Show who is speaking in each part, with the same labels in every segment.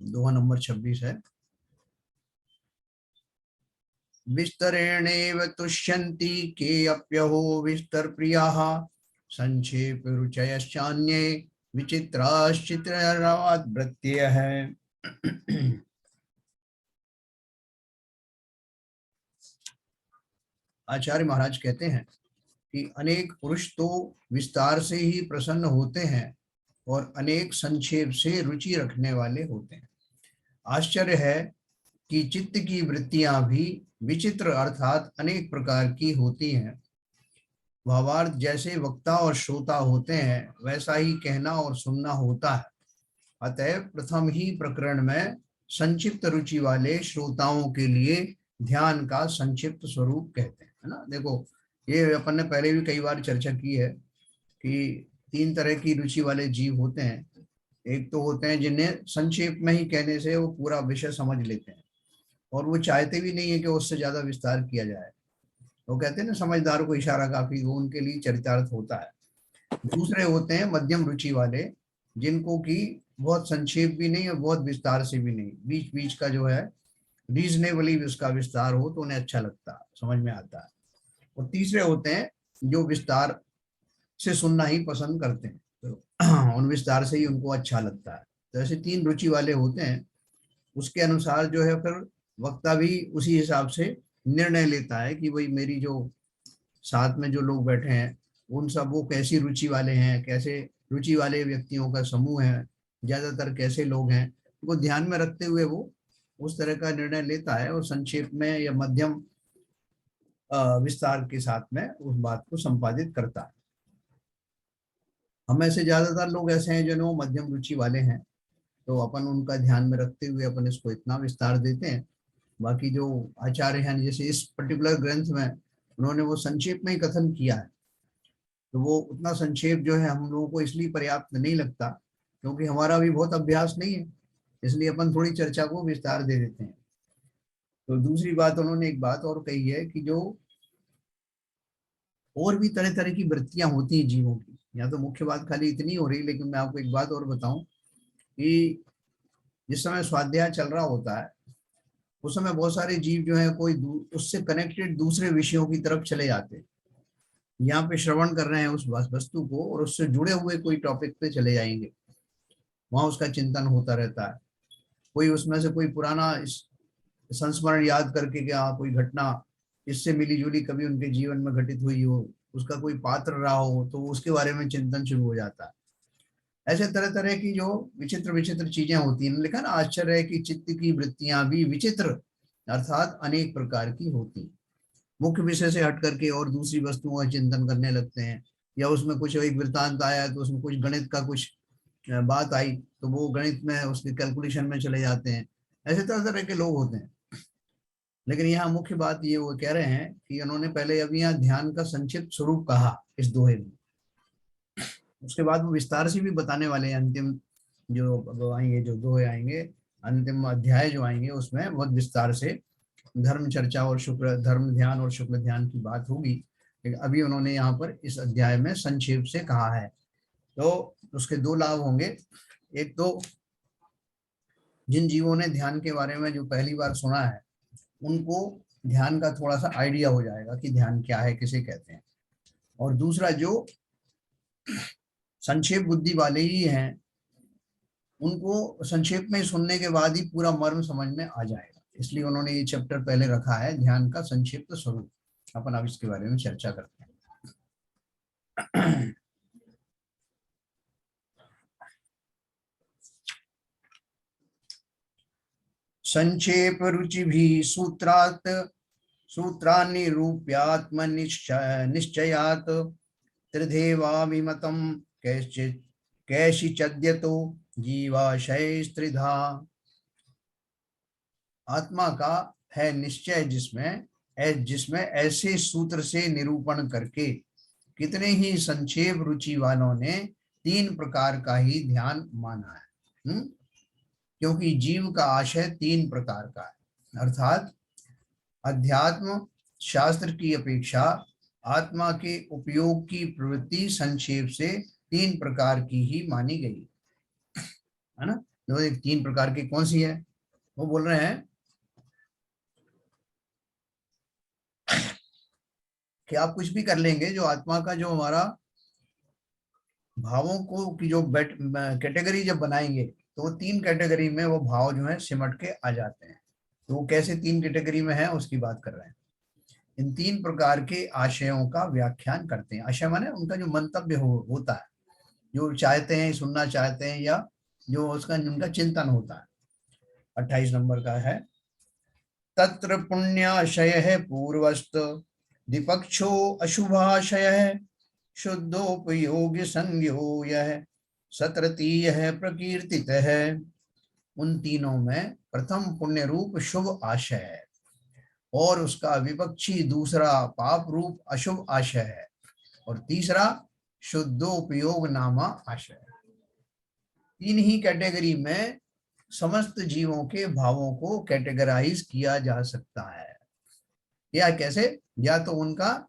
Speaker 1: दोहा number 26 है। विस्तरेणेव तुष्यन्ति के अप्यहो विस्तर प्रियाः संक्षेप रुचयश्चान्ये विचित्राश्चित्ररावात् वृत्तयः। आचार्य महाराज कहते हैं कि अनेक पुरुष तो विस्तार से ही प्रसन्न होते हैं और अनेक संक्षेप से रुचि रखने वाले होते हैं। आश्चर्य है कि चित्त की वृत्तियां भी विचित्र अर्थात अनेक प्रकार की होती हैं। भावार्थ जैसे वक्ता और श्रोता होते हैं वैसा ही कहना और सुनना होता है। अतः प्रथम ही प्रकरण में संक्षिप्त रुचि वाले श्रोताओं के लिए ध्यान का संक्षिप्त स्वरूप कहते हैं, है ना। देखो, ये अपन ने पहले भी कई बार चर्चा की है कि 3 तरह की रुचि वाले जीव होते हैं। एक तो होते हैं जिन्हें संक्षेप में ही कहने से वो पूरा विषय समझ लेते हैं और वो चाहते भी नहीं है कि उससे ज्यादा विस्तार किया जाए। वो कहते हैं ना, समझदार को इशारा काफी, वो उनके लिए चरितार्थ होता है। दूसरे होते हैं मध्यम रुचि वाले, जिनको कि बहुत संक्षेप भी नहीं और बहुत विस्तार से भी नहीं, बीच बीच का जो है रीजनेबली उसका विस्तार हो तो उन्हें अच्छा लगता है, समझ में आता है। और तीसरे होते हैं जो विस्तार से सुनना ही पसंद करते हैं, तो उन विस्तार से ही उनको अच्छा लगता है। तो ऐसे 3 रुचि वाले होते हैं। उसके अनुसार जो है फिर वक्ता भी उसी हिसाब से निर्णय लेता है कि भाई मेरी जो साथ में जो लोग बैठे हैं उन सब वो कैसी रुचि वाले हैं, कैसे रुचि वाले व्यक्तियों का समूह है, ज्यादातर कैसे लोग हैं, वो ध्यान में रखते हुए वो उस तरह का निर्णय लेता है और संक्षेप में या मध्यम विस्तार के साथ में उस बात को संपादित करता है। हम ऐसे ज्यादातर लोग ऐसे हैं जो मध्यम रुचि वाले हैं, तो अपन उनका ध्यान में रखते हुए अपन इसको इतना विस्तार देते हैं। बाकी जो आचार्य हैं, जैसे इस पर्टिकुलर ग्रंथ में उन्होंने वो संक्षेप में ही कथन किया है, तो वो उतना संक्षेप जो है हम लोगों को इसलिए पर्याप्त नहीं लगता क्योंकि हमारा भी बहुत अभ्यास नहीं है, इसलिए अपन थोड़ी चर्चा को विस्तार दे देते हैं। तो दूसरी बात उन्होंने एक बात और कही है कि जो और भी तरह तरह की वृत्तियां होती हैं जीवों की, या तो मुख्य बात खाली इतनी हो रही, लेकिन मैं आपको एक बात और बताऊं कि जिस समय स्वाध्याय चल रहा होता है उस समय बहुत सारे जीव जो है कोई उससे कनेक्टेड दूसरे विषयों की तरफ चले जाते हैं। यहाँ पे श्रवण कर रहे हैं उस वस्तु को और उससे जुड़े हुए कोई टॉपिक पे चले जाएंगे, वहां उसका चिंतन होता रहता है। कोई उसमें से कोई पुराना संस्मरण याद करके, क्या कोई घटना इससे मिली जुली कभी उनके जीवन में घटित हुई हो, उसका कोई पात्र रहा हो, तो उसके बारे में चिंतन शुरू हो जाता है। ऐसे तरह तरह की जो विचित्र विचित्र चीजें होती हैं। लेकिन आश्चर्य है कि चित्त की वृत्तियां भी विचित्र अर्थात अनेक प्रकार की होती हैं। मुख्य विषय से हट करके और दूसरी वस्तुओं का चिंतन करने लगते हैं, या उसमें कुछ एक वृत्तांत आया तो उसमें कुछ गणित का कुछ बात आई तो वो गणित में उसके कैलकुलेशन में चले जाते हैं। ऐसे तरह तरह के लोग होते हैं। लेकिन यहाँ मुख्य बात ये वो कह रहे हैं कि उन्होंने पहले अभी यहाँ ध्यान का संक्षिप्त स्वरूप कहा इस दोहे में, उसके बाद वो विस्तार से भी बताने वाले हैं। अंतिम जो आएंगे, जो दोहे आएंगे, अंतिम अध्याय जो आएंगे उसमें बहुत विस्तार से धर्म चर्चा और शुक्र धर्म ध्यान और शुक्ल ध्यान की बात होगी। लेकिन अभी उन्होंने यहाँ पर इस अध्याय में संक्षेप से कहा है, तो उसके 2 लाभ होंगे। एक तो जिन जीवों ने ध्यान के बारे में जो पहली बार सुना है उनको ध्यान का थोड़ा सा आइडिया हो जाएगा कि ध्यान क्या है, किसे कहते हैं। और दूसरा, जो संक्षेप बुद्धि वाले ही हैं उनको संक्षेप में सुनने के बाद ही पूरा मर्म समझ में आ जाएगा। इसलिए उन्होंने ये चैप्टर पहले रखा है, ध्यान का संक्षिप्त स्वरूप। अपन अब इसके बारे में चर्चा करते हैं। संक्षेप रुचि भी सूत्रात् सूत्रानिरूप्यात्म निश्चयात् त्रिधेवाभिमतं कैशिचद्यतो जीवाशयस्त्रिधा। आत्मा का है निश्चय जिसमें ऐसे सूत्र से निरूपण करके कितने ही संक्षेप रुचि वालों ने 3 प्रकार का ही ध्यान माना है। क्योंकि जीव का आशय 3 प्रकार का है, अर्थात अध्यात्म शास्त्र की अपेक्षा आत्मा के उपयोग की प्रवृत्ति संक्षेप से 3 प्रकार की ही मानी गई है ना। जो एक 3 प्रकार की कौन सी है, वो बोल रहे हैं कि आप कुछ भी कर लेंगे, जो आत्मा का जो हमारा भावों को की जो कैटेगरी जब बनाएंगे तो वो 3 कैटेगरी में वो भाव जो है सिमट के आ जाते हैं। तो वो कैसे 3 कैटेगरी में है उसकी बात कर रहे हैं। इन 3 प्रकार के आशयों का व्याख्यान करते हैं। आशय माने उनका जो मंतव्य होता है, जो चाहते हैं, सुनना चाहते हैं, या जो उसका उनका चिंतन होता है। 28 नंबर का है, तत्र पुण्याशय है पूर्वस्त दिपक्षो अशुभाशय है शुद्धोपयोगी संज्ञो यह सतरतीय है प्रकीर्तित है। उन तीनों में प्रथम पुण्य रूप शुभ आशय है और उसका विपक्षी दूसरा पाप रूप अशुभ आशय है और तीसरा शुद्धोपयोग नामा आशय है। तीन ही कैटेगरी में समस्त जीवों के भावों को कैटेगराइज किया जा सकता है। या कैसे, या तो उनका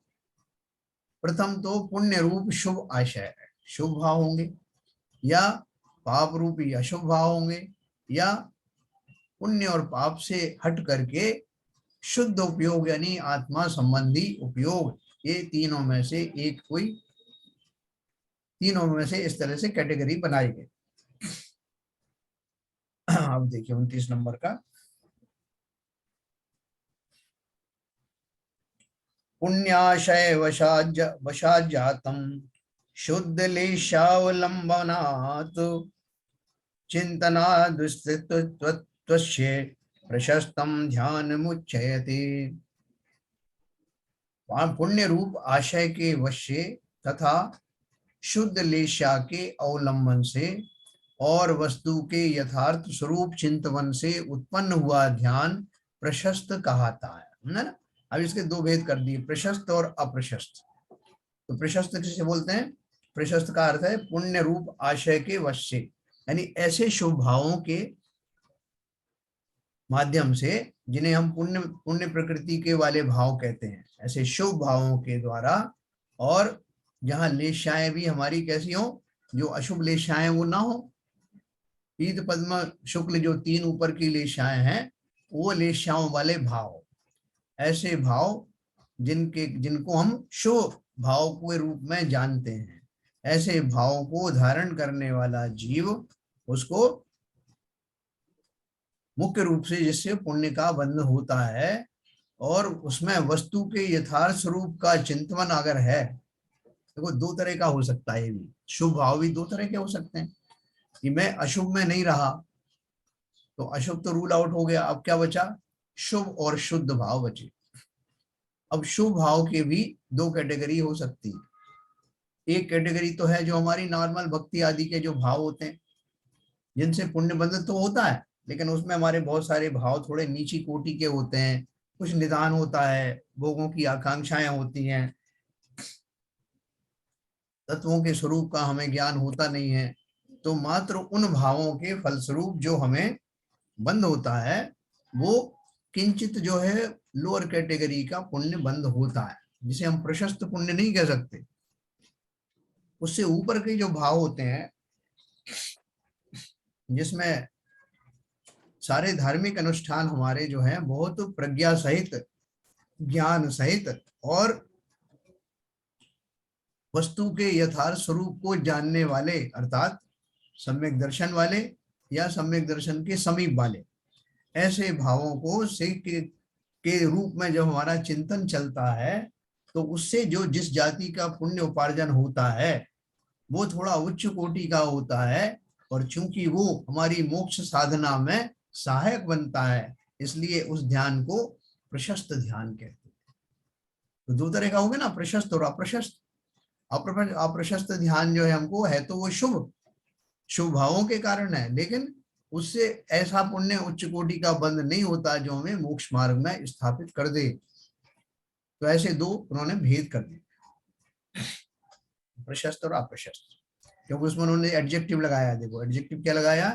Speaker 1: प्रथम तो पुण्य रूप शुभ आशय है, शुभ भाव होंगे, या पाप रूपी अशुभ भाव होंगे, या पुण्य और पाप से हट करके शुद्ध उपयोग यानी आत्मा संबंधी उपयोग। ये तीनों में से एक कोई, तीनों में से इस तरह से कैटेगरी बनाई गई। अब देखिए 29 नंबर का, पुण्याशय वशाजातम शुद्ध लेशावलंबनात् चिंतनादुस्थित्वस्य प्रशस्तम ध्यान मुच्यते। पुण्य रूप आशय के वश्य तथा शुद्ध लेशा के अवलंबन से और वस्तु के यथार्थ स्वरूप चिंतन से उत्पन्न हुआ ध्यान प्रशस्त कहता है ना। अब इसके दो भेद कर दिए, प्रशस्त और अप्रशस्त। तो प्रशस्त किसे बोलते हैं? प्रशस्त का अर्थ है पुण्य रूप आशय के वश से, यानी ऐसे शुभ भावों के माध्यम से जिन्हें हम पुण्य पुण्य प्रकृति के वाले भाव कहते हैं, ऐसे शुभ भावों के द्वारा, और जहां लेशाएं भी हमारी कैसी हो, जो अशुभ लेशाएं वो ना हो। पीत पद्म शुक्ल जो 3 ऊपर की लेशाएं हैं, वो लेशाओं वाले भाव, ऐसे भाव जिनको हम शुभ भाव के रूप में जानते हैं, ऐसे भाव को धारण करने वाला जीव, उसको मुख्य रूप से जिससे पुण्य का बंध होता है और उसमें वस्तु के यथार्थ स्वरूप का चिंतन अगर है, देखो दो तरह का हो सकता है। ये भी शुभ भाव भी दो तरह के हो सकते हैं कि मैं अशुभ में नहीं रहा, तो अशुभ तो रूल आउट हो गया, अब क्या बचा? शुभ और शुद्ध भाव बचे। अब शुभ भाव के भी दो कैटेगरी हो सकती है। एक कैटेगरी तो है जो हमारी नॉर्मल भक्ति आदि के जो भाव होते हैं, जिनसे पुण्य बंधन तो होता है, लेकिन उसमें हमारे बहुत सारे भाव थोड़े नीची कोटि के होते हैं। कुछ निदान होता है, भोगों की आकांक्षाएं होती हैं, तत्वों के स्वरूप का हमें ज्ञान होता नहीं है। तो मात्र उन भावों के फलस्वरूप जो हमें बंध होता है, वो किंचित जो है लोअर कैटेगरी का पुण्य बंध होता है, जिसे हम प्रशस्त पुण्य नहीं कह सकते। उससे ऊपर के जो भाव होते हैं, जिसमें सारे धार्मिक अनुष्ठान हमारे जो हैं बहुत प्रज्ञा सहित, ज्ञान सहित और वस्तु के यथार्थ स्वरूप को जानने वाले, अर्थात सम्यक दर्शन वाले या सम्यक दर्शन के समीप वाले, ऐसे भावों को से के रूप में जब हमारा चिंतन चलता है, तो उससे जो जिस जाति का पुण्य उपार्जन होता है वो थोड़ा उच्च कोटि का होता है, और चूंकि वो हमारी मोक्ष साधना में सहायक बनता है, इसलिए उस ध्यान को प्रशस्त ध्यान कहते हैं। तो दो तरह का हो गया ना, प्रशस्त और अप्रशस्त। अप्रशस्त ध्यान जो है हमको है तो वो शुभ शुभ भावों के कारण है, लेकिन उससे ऐसा पुण्य उच्च कोटि का बंध नहीं होता जो हमें मोक्ष मार्ग में स्थापित कर दे। तो ऐसे दो उन्होंने भेद कर दिए, प्रशस्त और अप्रशस्त, क्योंकि उसमें उन्होंने एडजेक्टिव लगाया। देखो एडजेक्टिव क्या लगाया?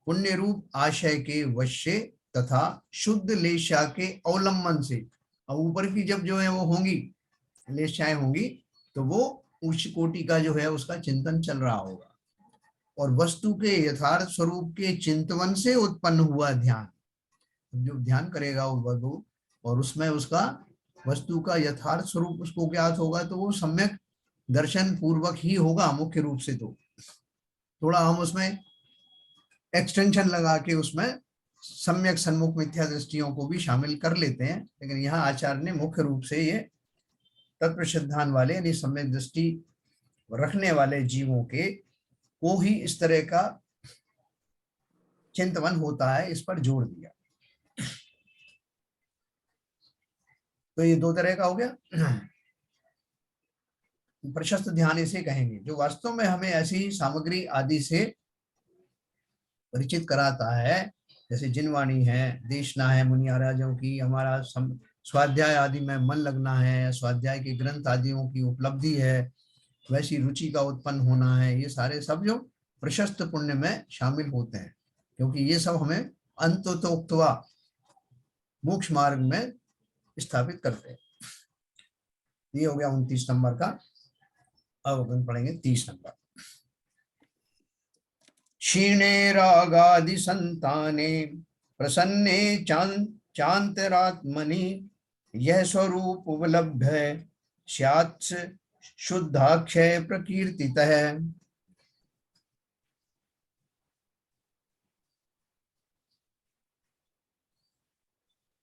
Speaker 1: पुण्य रूप आशय के वश्य तथा शुद्ध लेशा के अवलंबन से। अब ऊपर की जब जो है वो होंगी, लेशाएं होंगी तो वो उच्च कोटि का जो है उसका चिंतन चल रहा होगा। और वस्तु के यथार्थ स्वरूप के चिंतन से उत्पन्न हुआ ध्यान, जो ध्यान करेगा वो वस्तु और उसमें उसका वस्तु का यथार्थ स्वरूप उसको ज्ञात होगा, तो वो सम्यक दर्शन पूर्वक ही होगा मुख्य रूप से। तो थोड़ा हम उसमें एक्सटेंशन लगा के उसमें सम्यक सन्मुख मिथ्या दृष्टियों को भी शामिल कर लेते हैं, लेकिन यहाँ आचार्य ने मुख्य रूप से ये तत्प्रसिद्धान वाले यानी सम्यक दृष्टि रखने वाले जीवों के को ही इस तरह का चिंतन होता है, इस पर जोर दिया। तो ये दो तरह का हो गया। प्रशस्त ध्यान इसे कहेंगे, जो वास्तव में हमें ऐसी सामग्री आदि से परिचित कराता है, जैसे जिनवाणी है, देशना है मुनि राजाओं की, हमारा स्वाध्याय आदि में मन लगना है, स्वाध्याय के ग्रंथ आदियों की उपलब्धि है, वैसी रुचि का उत्पन्न होना है, ये सारे सब जो प्रशस्त पुण्य में शामिल होते हैं, क्योंकि ये सब हमें अंततोक्त्वा मोक्ष मार्ग में स्थापित करते हैं। ये हो गया 29 नंबर का। अब अपन पढ़ेंगे 30 नंबर। क्षीणे रागादि संताने प्रसन्ने चांतरात्मनि यह स्वरूप उपलब्ध स्यात् शुद्धाक्षय प्रकीर्तितः।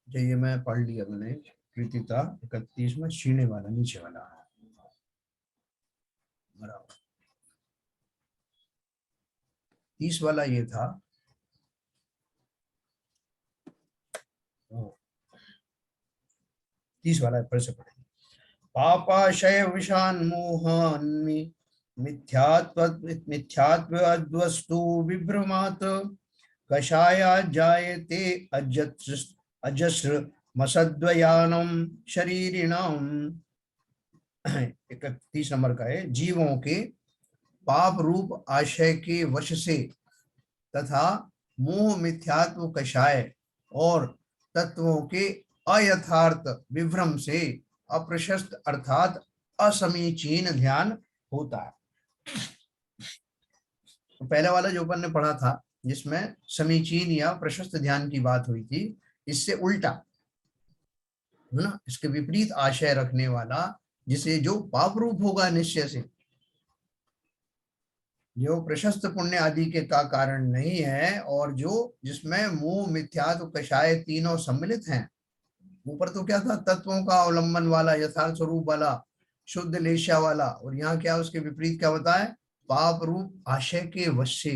Speaker 1: ये मैं पढ़ लिया मैंने, कृतिता 31 में क्षीणे वाला नीचे वाला है बराबर। 30 वाला ये था, 30 वाला फिर से पढ़ेंगे। पापाशय विषान मोहान्मि मिथ्यात्वस्तु विभ्रमात् कषाया जायते अजस्र मसद्वयानम शरीरिणाम। 31 नंबर का है, जीवों के पाप रूप आशय के वश से तथा मोह मिथ्यात्व कषाय और तत्वों के अयथार्थ विभ्रम से अप्रशस्त अर्थात असमीचीन ध्यान होता है। तो पहले वाला जो अपन ने पढ़ा था जिसमें समीचीन या प्रशस्त ध्यान की बात हुई थी, इससे उल्टा है ना, इसके विपरीत आशय रखने वाला, जिसे जो पाप रूप होगा निश्चय से, जो प्रशस्त पुण्य आदि के का कारण नहीं है, और जो जिसमें मोह मिथ्यात्व कषाय तीनों सम्मिलित हैं। ऊपर तो क्या था, तत्वों का अवलंबन वाला, यथार्थ स्वरूप वाला, शुद्ध लेशा वाला, और यहाँ क्या उसके विपरीत क्या बताए, पाप रूप आशय के वश से,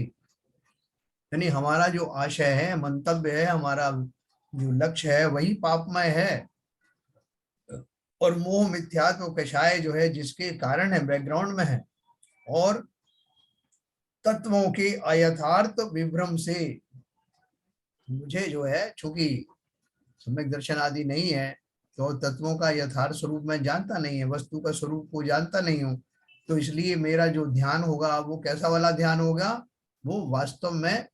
Speaker 1: यानी हमारा जो आशय है, मंतव्य है, हमारा जो लक्ष्य है वही पापमय है, और मोह मिथ्यात्व कषाय जो है जिसके कारण है, बैकग्राउंड में है, और तत्वों के अयथार्थ विभ्रम से मुझे जो है, चूंकि सम्यक दर्शन आदि नहीं है, तो तत्वों का यथार्थ स्वरूप मैं जानता नहीं है, वस्तु का स्वरूप को जानता नहीं हूँ, तो इसलिए मेरा जो ध्यान होगा वो कैसा वाला ध्यान होगा, वो वास्तव में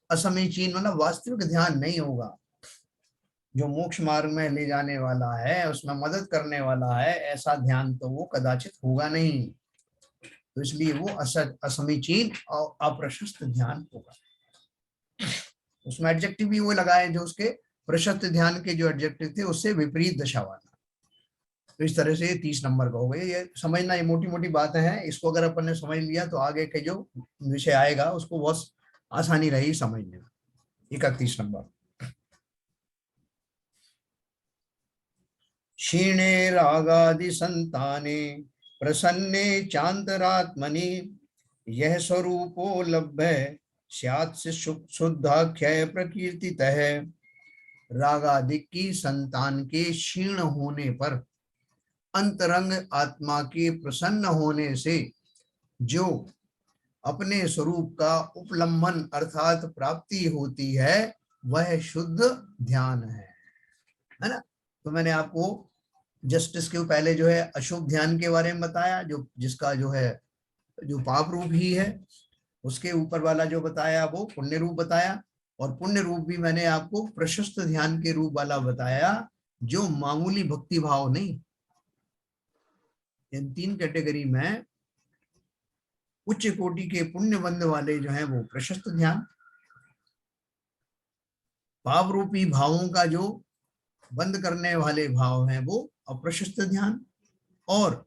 Speaker 1: असमीचीन मतलब वास्तविक ध्यान नहीं होगा, जो मोक्ष मार्ग में ले जाने वाला है, उसमें मदद करने वाला है, ऐसा ध्यान तो वो कदाचित होगा नहीं। तो इसलिए वो असमीचीन और अप्रशस्त ध्यान होगा। उसमें एडजेक्टिव भी वो लगाए जो उसके प्रशस्त ध्यान के जो एडजेक्टिव थे उससे विपरीत दशा वाला। तो इस तरह से 30 नंबर का हो गया। ये समझना, ये मोटी मोटी बातें हैं, इसको अगर अपन ने समझ लिया तो आगे के जो विषय आएगा उसको बहुत आसानी रही समझने में। 31 नंबर। क्षीणे रागादि संताने प्रसन्ने चांतरात्मनि यह स्वरूपो लभ्य स्यात् शुद्धाख्याय प्रकीर्तितः। रागादि की संतान के क्षीण होने पर अंतरंग आत्मा के प्रसन्न होने से जो अपने स्वरूप का उपलम्भन अर्थात प्राप्ति होती है, वह शुद्ध ध्यान है ना। तो मैंने आपको जस्टिस के पहले जो है अशुभ ध्यान के बारे में बताया, जो जिसका जो है जो पाप रूप ही है, उसके ऊपर वाला जो बताया वो पुण्य रूप बताया, और पुण्य रूप भी मैंने आपको प्रशस्त ध्यान के रूप वाला बताया, जो मामूली भक्ति भाव नहीं, इन 3 कैटेगरी में उच्च कोटि के पुण्य बंध वाले जो हैं वो प्रशस्त ध्यान, पाप रूपी भावों का जो बंद करने वाले भाव हैं वो अप्रशस्त ध्यान, और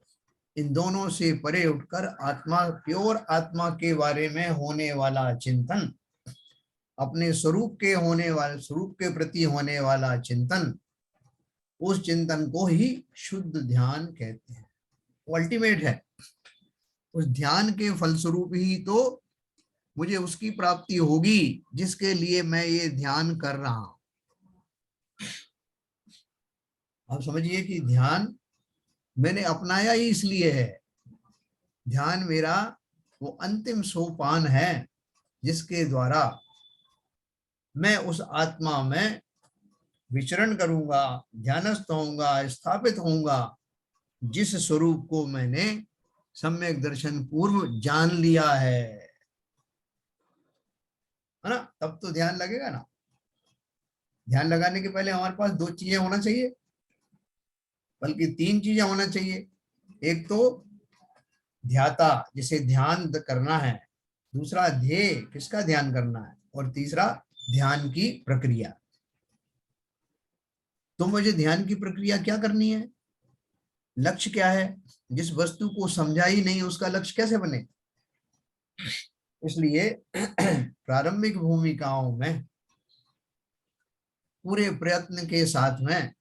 Speaker 1: इन दोनों से परे उठकर आत्मा, प्योर आत्मा के बारे में होने वाला चिंतन, अपने स्वरूप के होने वाले, स्वरूप के प्रति होने वाला चिंतन, उस चिंतन को ही शुद्ध ध्यान कहते हैं। वो अल्टीमेट है। उस ध्यान के फलस्वरूप ही तो मुझे उसकी प्राप्ति होगी जिसके लिए मैं ये ध्यान कर रहा हूं। आप समझिए कि ध्यान मैंने अपनाया ही इसलिए है। ध्यान मेरा वो अंतिम सोपान है जिसके द्वारा मैं उस आत्मा में विचरण करूंगा, ध्यानस्थ होऊंगा, स्थापित होऊंगा, जिस स्वरूप को मैंने सम्यक दर्शन पूर्व जान लिया है ना। तब तो ध्यान लगेगा ना। ध्यान लगाने के पहले हमारे पास 2 चीजें होना चाहिए, बल्कि 3 चीजें होना चाहिए। एक तो ध्याता, जिसे ध्यान करना है, दूसरा ध्येय, किसका ध्यान करना है, और तीसरा ध्यान की प्रक्रिया। तो मुझे ध्यान की प्रक्रिया क्या करनी है, लक्ष्य क्या है? जिस वस्तु को समझा ही नहीं उसका लक्ष्य कैसे बने? इसलिए प्रारंभिक भूमिकाओं में पूरे प्रयत्न के साथ में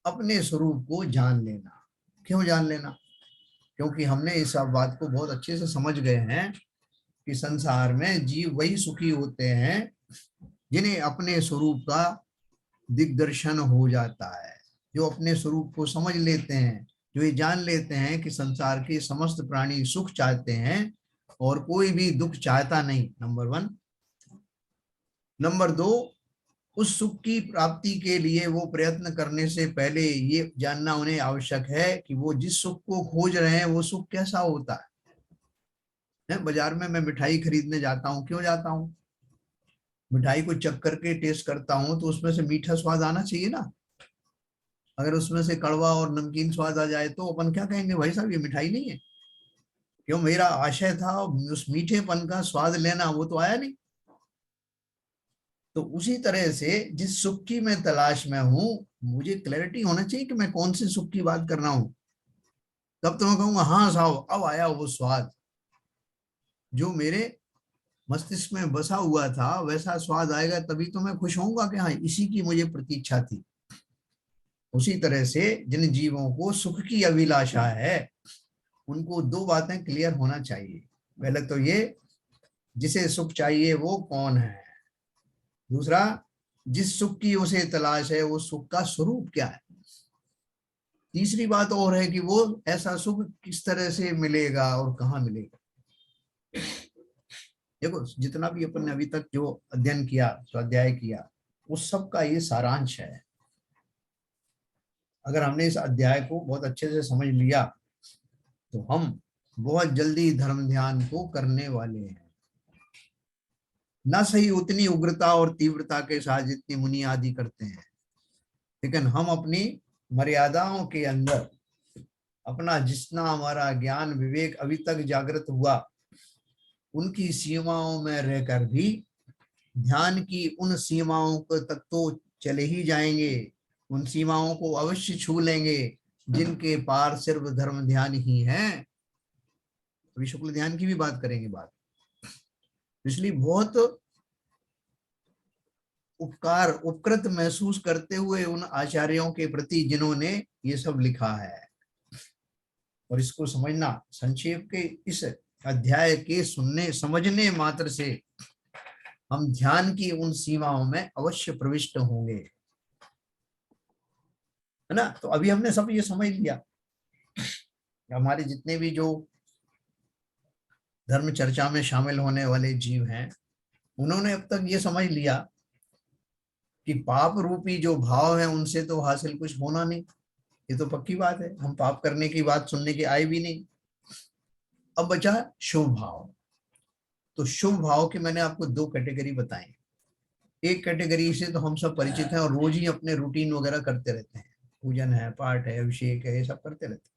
Speaker 1: अपने स्वरूप को जान लेना। क्यों जान लेना? क्योंकि हमने इस बात को बहुत अच्छे से समझ गए हैं कि संसार में जीव वही सुखी होते हैं जिन्हें अपने स्वरूप का दिग्दर्शन हो जाता है, जो अपने स्वरूप को समझ लेते हैं, जो ये जान लेते हैं कि संसार के समस्त प्राणी सुख चाहते हैं और कोई भी दुख चाहता नहीं, नंबर 1। नंबर 2, उस सुख की प्राप्ति के लिए वो प्रयत्न करने से पहले ये जानना उन्हें आवश्यक है कि वो जिस सुख को खोज रहे हैं वो सुख कैसा होता है। बाजार में मैं मिठाई खरीदने जाता हूँ, क्यों जाता हूँ? मिठाई को चख करके टेस्ट करता हूँ तो उसमें से मीठा स्वाद आना चाहिए ना। अगर उसमें से कड़वा और नमकीन स्वाद आ जाए तो अपन क्या कहेंगे, भाई साहब ये मिठाई नहीं है। क्यों? मेरा आशय था उस मीठेपन का स्वाद लेना, वो तो आया नहीं। तो उसी तरह से जिस सुख की मैं तलाश में हूं, मुझे क्लैरिटी होना चाहिए कि मैं कौन से सुख की बात कर रहा हूं। तब तो मैं कहूंगा हाँ साहब अब आया वो स्वाद जो मेरे मस्तिष्क में बसा हुआ था, वैसा स्वाद आएगा तभी तो मैं खुश होऊंगा कि हाँ इसी की मुझे प्रतीक्षा थी। उसी तरह से जिन जीवों को सुख की अभिलाषा है उनको 2 बातें क्लियर होना चाहिए। पहले तो ये, जिसे सुख चाहिए वो कौन है। दूसरा, जिस सुख की उसे तलाश है वो सुख का स्वरूप क्या है। तीसरी बात और है कि वो ऐसा सुख किस तरह से मिलेगा और कहाँ मिलेगा। देखो जितना भी अपन ने अभी तक जो अध्ययन किया, स्वाध्याय किया, उस सब का ये सारांश है। अगर हमने इस अध्याय को बहुत अच्छे से समझ लिया तो हम बहुत जल्दी धर्म ध्यान को करने वाले हैं। न सही उतनी उग्रता और तीव्रता के साथ जितनी मुनि आदि करते हैं, लेकिन हम अपनी मर्यादाओं के अंदर अपना जितना हमारा ज्ञान विवेक अभी तक जागृत हुआ उनकी सीमाओं में रहकर भी ध्यान की उन सीमाओं को तक तो चले ही जाएंगे, उन सीमाओं को अवश्य छू लेंगे जिनके पार सिर्फ धर्म ध्यान ही है। अभी शुक्ल ध्यान की भी बात करेंगे बात। इसलिए बहुत उपकार उपकृत महसूस करते हुए उन आचार्यों के प्रति जिन्होंने ये सब लिखा है, और इसको समझना, संक्षेप के इस अध्याय के सुनने समझने मात्र से हम ध्यान की उन सीमाओं में अवश्य प्रविष्ट होंगे, है ना। तो अभी हमने सब ये समझ लिया। हमारे जितने भी जो धर्म चर्चा में शामिल होने वाले जीव हैं उन्होंने अब तक ये समझ लिया कि पाप रूपी जो भाव है उनसे तो हासिल कुछ होना नहीं। ये तो पक्की बात है, हम पाप करने की बात सुनने के आए भी नहीं। अब बचा शुभ भाव। तो शुभ भाव के मैंने आपको 2 कैटेगरी बताई। एक कैटेगरी से तो हम सब परिचित हैं और रोज ही अपने रूटीन वगैरह करते रहते हैं, पूजन है, पाठ है, अभिषेक है, ये सब करते रहते हैं।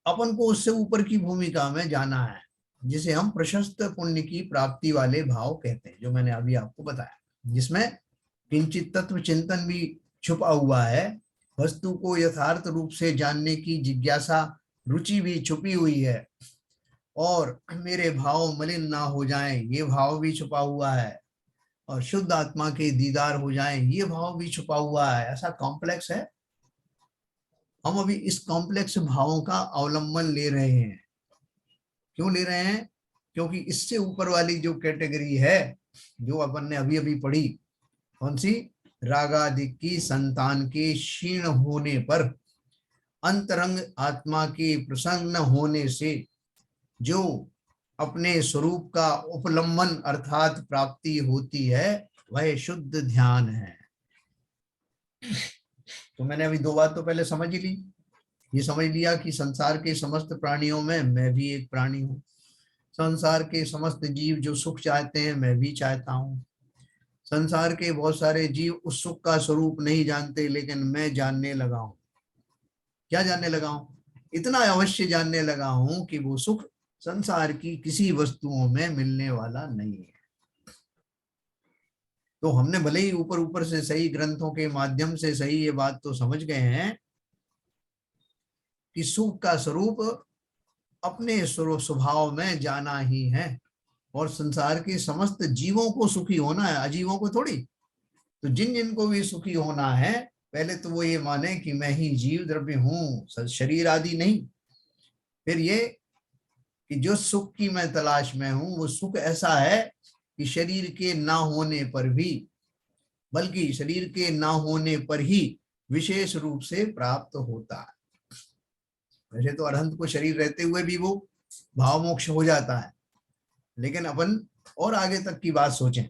Speaker 1: अपन को उससे ऊपर की भूमिका में जाना है, जिसे हम प्रशस्त पुण्य की प्राप्ति वाले भाव कहते हैं, जो मैंने अभी आपको बताया, जिसमें किंचित तत्व चिंतन भी छुपा हुआ है, वस्तु को यथार्थ रूप से जानने की जिज्ञासा रुचि भी छुपी हुई है, और मेरे भाव मलिन ना हो जाएं ये भाव भी छुपा हुआ है, और शुद्ध आत्मा के दीदार हो जाएं ये भाव भी छुपा हुआ है। ऐसा कॉम्प्लेक्स है। हम अभी इस कॉम्प्लेक्स भावों का अवलंबन ले रहे हैं। क्यों ले रहे हैं? क्योंकि इससे ऊपर वाली जो कैटेगरी है, जो अपन ने अभी अभी पढ़ी, कौन सी? रागादि की संतान के क्षीण होने पर अंतरंग आत्मा के प्रसन्न होने से जो अपने स्वरूप का उपलंबन अर्थात प्राप्ति होती है, वह शुद्ध ध्यान है। तो मैंने अभी दो बात तो पहले समझ ही ली। ये समझ लिया कि संसार के समस्त प्राणियों में मैं भी एक प्राणी हूँ। संसार के समस्त जीव जो सुख चाहते हैं, मैं भी चाहता हूँ। संसार के बहुत सारे जीव उस सुख का स्वरूप नहीं जानते, लेकिन मैं जानने लगा हूँ। क्या जानने लगा हूँ? इतना अवश्य जानने लगा हूँ कि वो सुख संसार की किसी वस्तुओं में मिलने वाला नहीं है। तो हमने भले ही ऊपर ऊपर से सही ग्रंथों के माध्यम से सही ये बात तो समझ गए हैं कि सुख का स्वरूप अपने स्वभाव में जाना ही है, और संसार के समस्त जीवों को सुखी होना है, अजीवों को थोड़ी। तो जिन जिन को भी सुखी होना है, पहले तो वो ये माने कि मैं ही जीव द्रव्य हूं, शरीर आदि नहीं। फिर ये कि जो सुख की मैं तलाश में हूं, वो सुख ऐसा है कि शरीर के ना होने पर भी, बल्कि शरीर के ना होने पर ही विशेष रूप से प्राप्त होता है। वैसे तो अरहंत को शरीर रहते हुए भी वो भाव मोक्ष हो जाता है, लेकिन अपन और आगे तक की बात सोचें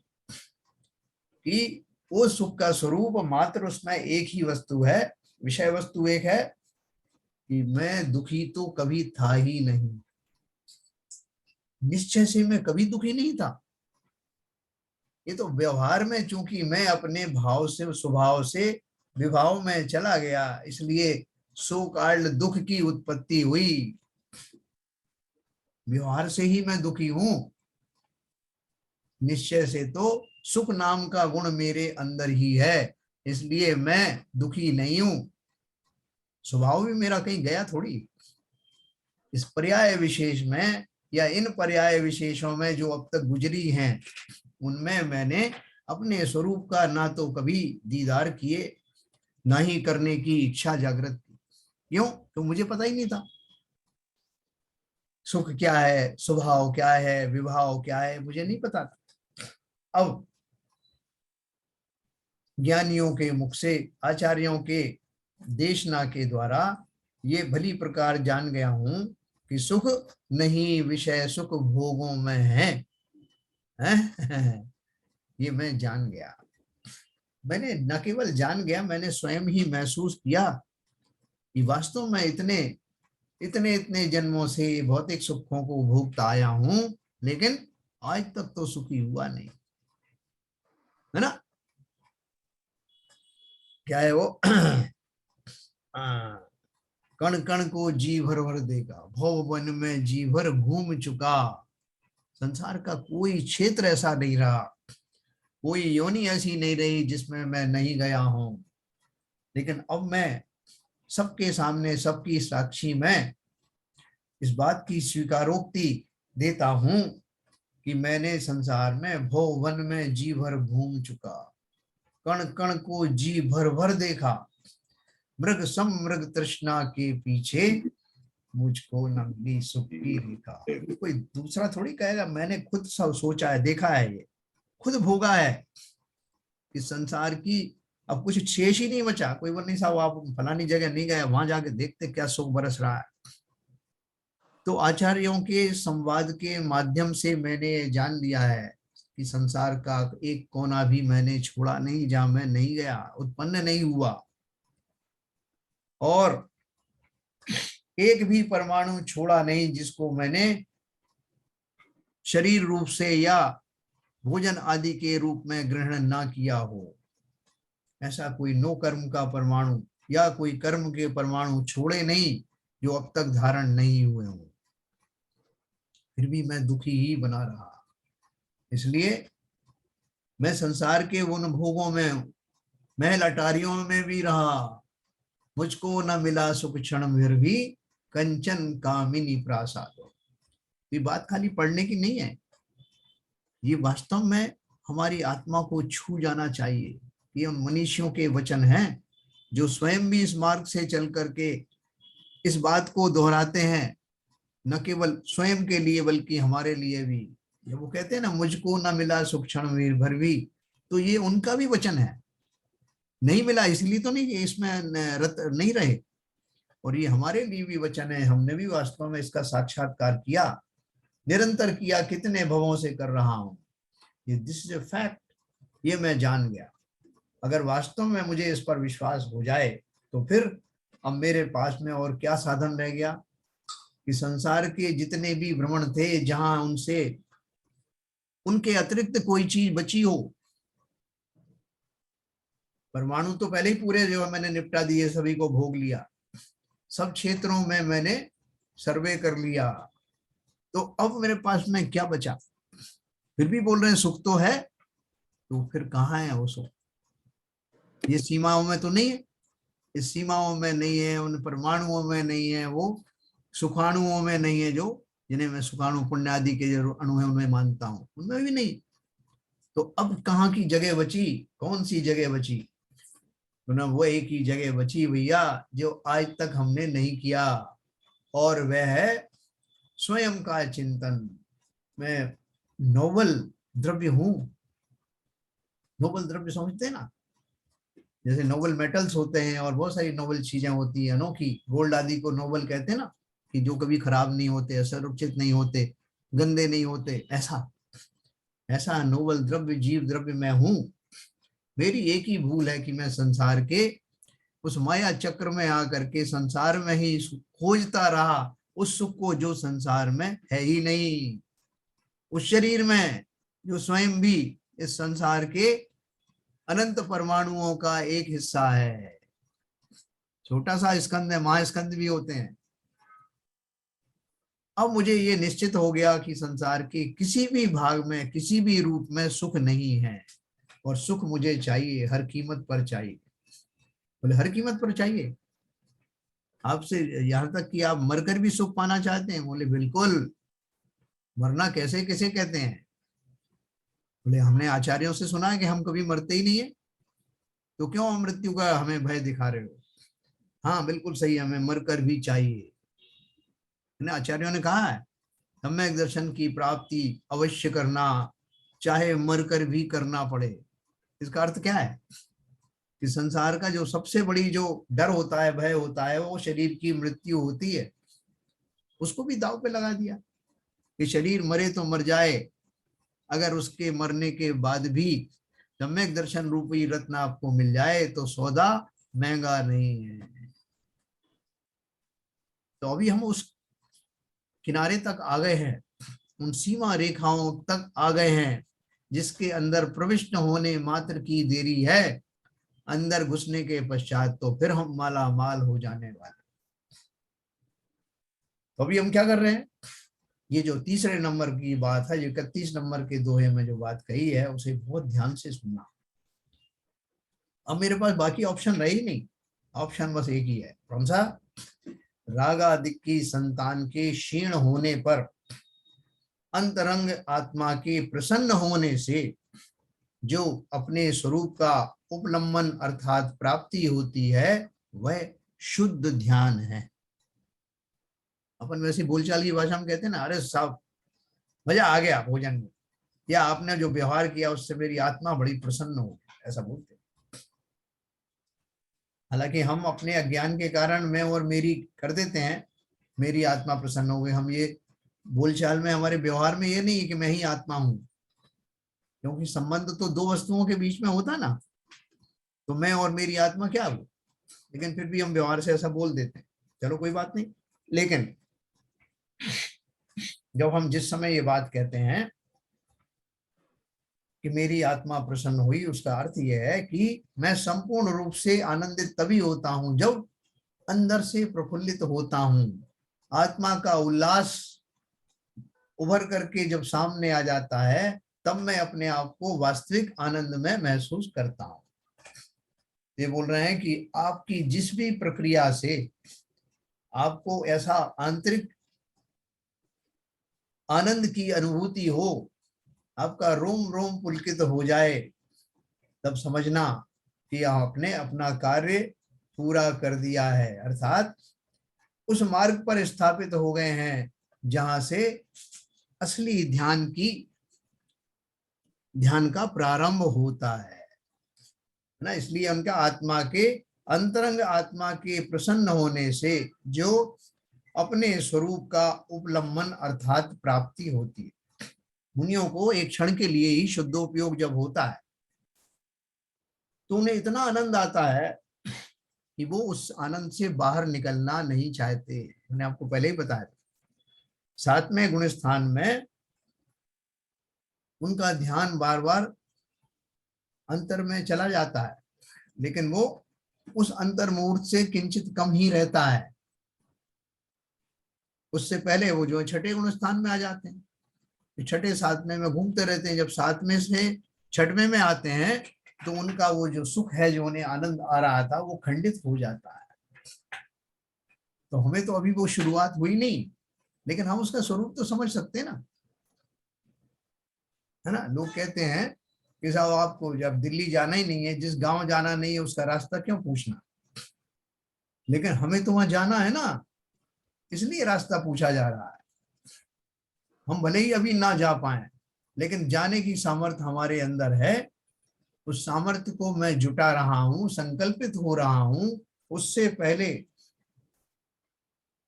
Speaker 1: कि वो सुख का स्वरूप मात्र उसमें एक ही वस्तु है, विषय वस्तु एक है कि मैं दुखी तो कभी था ही नहीं। निश्चय से मैं कभी दुखी नहीं था। ये तो व्यवहार में चूंकि मैं अपने भाव से, स्वभाव से विभाव में चला गया, इसलिए सो काल्ड दुख की उत्पत्ति हुई। व्यवहार से ही मैं दुखी हूं। निश्चय से तो सुख नाम का गुण मेरे अंदर ही है, इसलिए मैं दुखी नहीं हूं। स्वभाव भी मेरा कहीं गया थोड़ी। इस पर्याय विशेष में या इन पर्याय विशेषों में जो अब तक गुजरी हैं, उनमें मैंने अपने स्वरूप का ना तो कभी दीदार किए, ना ही करने की इच्छा जागृत की। क्यों? तो मुझे पता ही नहीं था सुख क्या है, स्वभाव क्या है, विभाव क्या है, मुझे नहीं पता था। अब ज्ञानियों के मुख से, आचार्यों के देशना के द्वारा ये भली प्रकार जान गया हूं कि सुख नहीं विषय सुख भोगों में है। ये मैं जान गया। मैंने न केवल जान गया, मैंने स्वयं ही महसूस किया कि वास्तव में इतने इतने इतने जन्मों से भौतिक सुखों को भोगता आया हूं, लेकिन आज तक तो सुखी हुआ नहीं, है ना? क्या है वो? कण कण को जी भर भर देगा, भव वन में जी भर घूम चुका। संसार का कोई क्षेत्र ऐसा नहीं रहा, कोई योनि ऐसी नहीं रही जिसमें मैं नहीं गया हूं। लेकिन अब मैं सबके सामने, सबकी साक्षी में इस बात की स्वीकारोक्ति देता हूं कि मैंने संसार में भव वन में जी भर घूम चुका, कण कण को जी भर भर देखा, मृग सम मृग तृष्णा के पीछे मुझको न मिली सुख की रेखा। कोई दूसरा थोड़ी कहेगा, मैंने खुद सब सोचा है, देखा है, ये खुद भोगा है कि संसार की अब कुछ शेष ही नहीं बचा। कोई बोल नहीं साहब आप फलानी जगह नहीं गए, वहां जाके देखते क्या सुख बरस रहा है। तो आचार्यों के संवाद के माध्यम से मैंने जान लिया है कि संसार का एक कोना भी मैंने छोड़ा नहीं जहां मैं नहीं गया, उत्पन्न नहीं हुआ, और एक भी परमाणु छोड़ा नहीं जिसको मैंने शरीर रूप से या भोजन आदि के रूप में ग्रहण ना किया हो। ऐसा कोई नो कर्म का परमाणु या कोई कर्म के परमाणु छोड़े नहीं, जो अब तक धारण नहीं हुए हों, फिर भी मैं दुखी ही बना रहा। इसलिए मैं संसार के उन भोगों में, महल अटारियों में भी रहा, मुझको न मिला सुख क्षण भर भी, कंचन कामिनी प्रासाद। ये बात खाली पढ़ने की नहीं है, ये वास्तव में हमारी आत्मा को छू जाना चाहिए। ये उन मनीषियों के वचन हैं जो स्वयं भी इस मार्ग से चल करके इस बात को दोहराते हैं, न केवल स्वयं के लिए बल्कि हमारे लिए भी। जब वो कहते हैं ना, मुझको न मिला सुख क्षण भर भी, तो ये उनका भी वचन है। नहीं मिला इसलिए तो नहीं कि इसमें रत नहीं रहे, और ये हमारे लिए भी वचन है। हमने भी वास्तव में इसका साक्षात्कार किया, निरंतर किया, कितने भवों से कर रहा हूं। ये दिस इज ए फैक्ट, ये मैं जान गया। अगर वास्तव में मुझे इस पर विश्वास हो जाए तो फिर अब मेरे पास में और क्या साधन रह गया कि संसार के जितने भी भ्रमण थे, जहां उनसे उनके अतिरिक्त कोई चीज बची हो। परमाणु तो पहले ही पूरे जो है मैंने निपटा दिए, सभी को भोग लिया, सब क्षेत्रों में मैंने सर्वे कर लिया, तो अब मेरे पास में क्या बचा। फिर भी बोल रहे हैं सुख तो है, तो फिर कहाँ है वो सुख? ये सीमाओं में तो नहीं है, इस सीमाओं में नहीं है, उन परमाणुओं में नहीं है, वो सुखाणुओं में नहीं है, जो जिन्हें मैं सुखाणु पुण्य आदि के जो अणु है उनमें मानता हूं, उनमें भी नहीं। तो अब कहाँ की जगह बची? कौन सी जगह बची? तो ना वो एक ही जगह बची भैया, जो आज तक हमने नहीं किया, और वह है स्वयं का चिंतन। मैं नोबल द्रव्य हूं। नोबल द्रव्य समझते हैं ना, जैसे नोबल मेटल्स होते हैं और बहुत सारी नोबल चीजें होती है अनोखी, गोल्ड आदि को नोबल कहते हैं ना, कि जो कभी खराब नहीं होते, असुरक्षित नहीं होते, गंदे नहीं होते, ऐसा ऐसा नोबल द्रव्य जीव द्रव्य मैं हूं। मेरी एक ही भूल है कि मैं संसार के उस माया चक्र में आकर के संसार में ही खोजता रहा उस सुख को जो संसार में है ही नहीं, उस शरीर में जो स्वयं भी इस संसार के अनंत परमाणुओं का एक हिस्सा है। छोटा सा स्कंद है, महास्कंद भी होते हैं। अब मुझे ये निश्चित हो गया कि संसार के किसी भी भाग में, किसी भी रूप में सुख नहीं है, और सुख मुझे चाहिए, हर कीमत पर चाहिए। बोले हर कीमत पर चाहिए? आपसे यहाँ तक कि आप मरकर भी सुख पाना चाहते हैं? बोले बिल्कुल। मरना कैसे कैसे कहते हैं? बोले हमने आचार्यों से सुना है कि हम कभी मरते ही नहीं है, तो क्यों मृत्यु का हमें भय दिखा रहे हो? हाँ बिल्कुल सही, हमें मरकर भी चाहिए। आचार्यों ने कहा है सम्यक दर्शन की प्राप्ति अवश्य करना, चाहे मरकर भी करना पड़े। इसका अर्थ क्या है कि संसार का जो सबसे बड़ी जो डर होता है, भय होता है, वो शरीर की मृत्यु होती है। उसको भी दांव पे लगा दिया कि शरीर मरे तो मर जाए, अगर उसके मरने के बाद भी सम्यक दर्शन रूपी रत्न आपको मिल जाए तो सौदा महंगा नहीं है। तो अभी हम उस किनारे तक आ गए हैं, उन सीमा रेखाओं तक आ गए हैं जिसके अंदर प्रविष्ट होने मात्र की देरी है, अंदर घुसने के पश्चात तो फिर हम माला माल हो जाने वाले। तो अभी हम क्या कर रहे हैं? ये जो तीसरे नंबर की बात है, जो 31 नंबर के दोहे में जो बात कही है, उसे बहुत ध्यान से सुनना। अब मेरे पास बाकी ऑप्शन रहे ही नहीं, ऑप्शन बस एक ही है। कौन सा? रागादिक की संतान के क्षीण होने पर अंतरंग आत्मा के प्रसन्न होने से जो अपने स्वरूप का उपलम्बन अर्थात प्राप्ति होती है, वह शुद्ध ध्यान है। अपन वैसे बोलचाल की भाषा में कहते हैं ना, अरे साहब मजा आ गया भोजन में, या आपने जो व्यवहार किया उससे मेरी आत्मा बड़ी प्रसन्न हो गई, ऐसा बोलते। हालांकि हम अपने अज्ञान के कारण मैं और मेरी कर देते हैं, मेरी आत्मा प्रसन्न हो गई। हम ये बोलचाल में, हमारे व्यवहार में ये नहीं है कि मैं ही आत्मा हूं, क्योंकि संबंध तो दो वस्तुओं के बीच में होता ना, तो मैं और मेरी आत्मा क्या हो। लेकिन फिर भी हम व्यवहार से ऐसा बोल देते हैं, चलो कोई बात नहीं। लेकिन जब हम जिस समय ये बात कहते हैं कि मेरी आत्मा प्रसन्न हुई, उसका अर्थ यह है कि मैं संपूर्ण रूप से आनंदित तभी होता हूं जब अंदर से प्रफुल्लित होता हूँ, आत्मा का उल्लास उभर करके जब सामने आ जाता है, तब मैं अपने आप को वास्तविक आनंद में महसूस करता हूँ। ये बोल रहे हैं कि आपकी जिस भी प्रक्रिया से आपको ऐसा आंतरिक आनंद की अनुभूति हो, आपका रोम रोम पुलकित हो जाए, तब समझना कि आपने अपना कार्य पूरा कर दिया है, अर्थात उस मार्ग पर स्थापित हो गए हैं जहां से असली ध्यान का प्रारंभ होता है ना। इसलिए उनका आत्मा के अंतरंग आत्मा के प्रसन्न होने से जो अपने स्वरूप का उपलम्बन अर्थात प्राप्ति होती है। मुनियों को एक क्षण के लिए ही शुद्धोपयोग जब होता है तो उन्हें इतना आनंद आता है कि वो उस आनंद से बाहर निकलना नहीं चाहते। मैंने आपको पहले ही बताया था, 7वें गुण स्थान में उनका ध्यान बार बार अंतर में चला जाता है, लेकिन वो उस अंतर मुहूर्त से किंचित कम ही रहता है। उससे पहले वो जो 6ठे गुण स्थान में आ जाते हैं, 6ठे 7वें में घूमते रहते हैं। जब 7वें से 6वें में आते हैं तो उनका वो जो सुख है, जो उन्हें आनंद आ रहा था, वो खंडित हो जाता है। तो हमें तो अभी वो शुरुआत हुई नहीं, लेकिन हम उसका स्वरूप तो समझ सकते हैं ना, है ना। लोग कहते हैं कि साहब आपको जब दिल्ली जाना ही नहीं है, जिस गांव जाना नहीं है, उसका रास्ता क्यों पूछना। लेकिन हमें तो वहां जाना है ना, इसलिए रास्ता पूछा जा रहा है। हम भले ही अभी ना जा पाए, लेकिन जाने की सामर्थ्य हमारे अंदर है। उस सामर्थ्य को मैं जुटा रहा हूं, संकल्पित हो रहा हूं। उससे पहले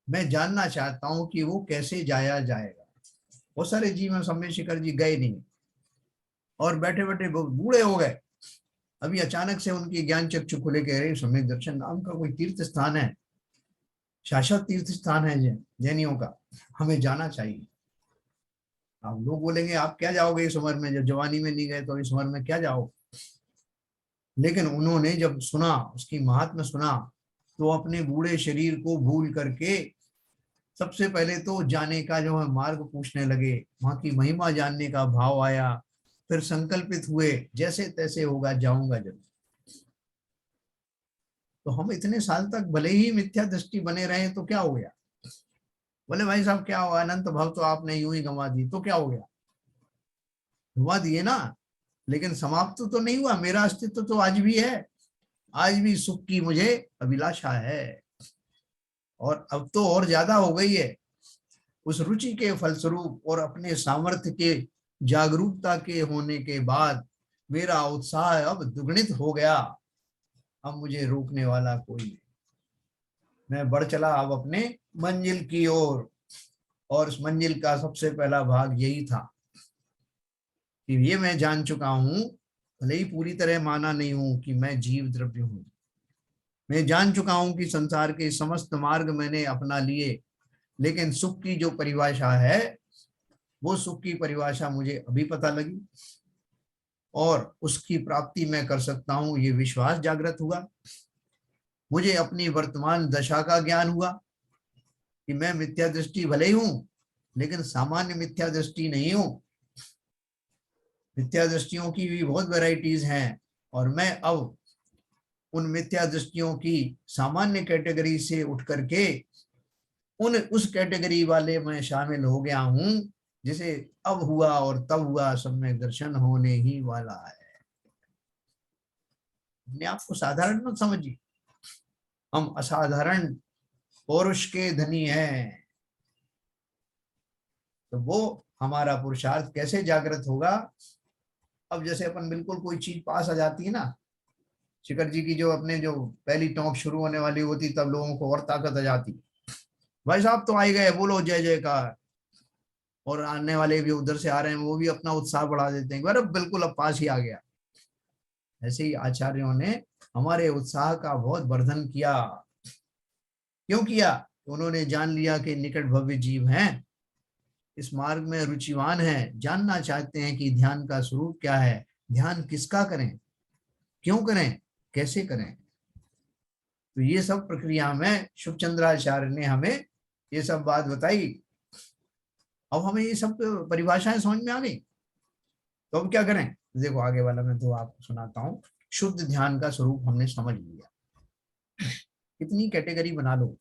Speaker 1: मैं जानना चाहता हूं कि वो कैसे जाया जाएगा। बहुत सारे जीव में सम्य शिखर जी गए नहीं और बैठे बैठे बूढ़े हो गए। अभी अचानक से उनकी ज्ञान चक्षु खुले, कह रहे सम्यक दर्शन नाम का कोई तीर्थ स्थान है, शाश्वत तीर्थ स्थान है जैनियों का, हमें जाना चाहिए। आप लोग बोलेंगे आप क्या जाओगे इस उम्र में, जब जवानी में नहीं गए तो इस उम्र में क्या जाओ। लेकिन उन्होंने जब सुना, उसकी महात्म्य सुना, तो अपने बूढ़े शरीर को भूल करके सबसे पहले तो जाने का जो है मार्ग पूछने लगे, वहां की महिमा जानने का भाव आया। फिर संकल्पित हुए जैसे तैसे होगा जाऊंगा जरूर। तो हम इतने साल तक भले ही मिथ्या दृष्टि बने रहे तो क्या हो गया। बोले भाई साहब क्या हुआ, अनंत भाव तो आपने यूं ही गंवा दी, तो क्या हो गया, गंवा दिए ना, लेकिन समाप्त तो नहीं हुआ। मेरा अस्तित्व तो आज भी है, आज भी सुख की मुझे अभिलाषा है, और अब तो और ज्यादा हो गई है। उस रुचि के फलस्वरूप और अपने सामर्थ्य के जागरूकता के होने के बाद मेरा उत्साह अब दुगुणित हो गया। अब मुझे रोकने वाला कोई नहीं, मैं बढ़ चला अब अपने मंजिल की ओर। और उस मंजिल का सबसे पहला भाग यही था कि ये मैं जान चुका हूं, भले ही पूरी तरह माना नहीं हूं कि मैं जीव द्रव्य हूं। मैं जान चुका हूं कि संसार के समस्त मार्ग मैंने अपना लिए, लेकिन सुख की जो परिभाषा है, वो सुख की परिभाषा मुझे अभी पता लगी, और उसकी प्राप्ति मैं कर सकता हूं, ये विश्वास जागृत हुआ। मुझे अपनी वर्तमान दशा का ज्ञान हुआ कि मैं मिथ्या दृष्टि भले ही हूं, लेकिन सामान्य मिथ्या दृष्टि नहीं हूं। मिथ्या दृष्टियों की भी बहुत वैरायटीज हैं, और मैं अब उन मिथ्या दृष्टियों की सामान्य कैटेगरी से उठ करके उस कैटेगरी वाले में शामिल हो गया हूं, जिसे अब हुआ और तब हुआ सब में दर्शन होने ही वाला है। अपने आप को साधारण मत समझिए, हम असाधारण पौरुष के धनी हैं। तो वो हमारा पुरुषार्थ कैसे जागृत होगा। अब जैसे अपन बिल्कुल कोई चीज पास आ जाती है ना, शिखर जी की जो अपने जो पहली टॉक शुरू होने वाली होती, तब लोगों को और ताकत आ जाती, भाई साहब तो आ ही गए, बोलो जय जयकार। और आने वाले भी उधर से आ रहे हैं, वो भी अपना उत्साह बढ़ा देते हैं, अरे बिल्कुल अब पास ही आ गया। ऐसे ही आचार्यों ने हमारे उत्साह का बहुत वर्धन किया। क्यों किया, तो उन्होंने जान लिया कि निकट भव्य जीव हैं, इस मार्ग में रुचिवान है, जानना चाहते हैं कि ध्यान का स्वरूप क्या है, ध्यान किसका करें, क्यों करें, कैसे करें। तो ये सब प्रक्रिया में शुभचंद्राचार्य ने हमें ये सब बात बताई। अब हमें ये सब परिभाषाएं समझ में आ गई, तो अब क्या करें? देखो आगे वाला मैं तो आपको सुनाता हूँ। शुद्ध ध्यान का स्वरूप हमने समझ लिया, कितनी कैटेगरी बना लो।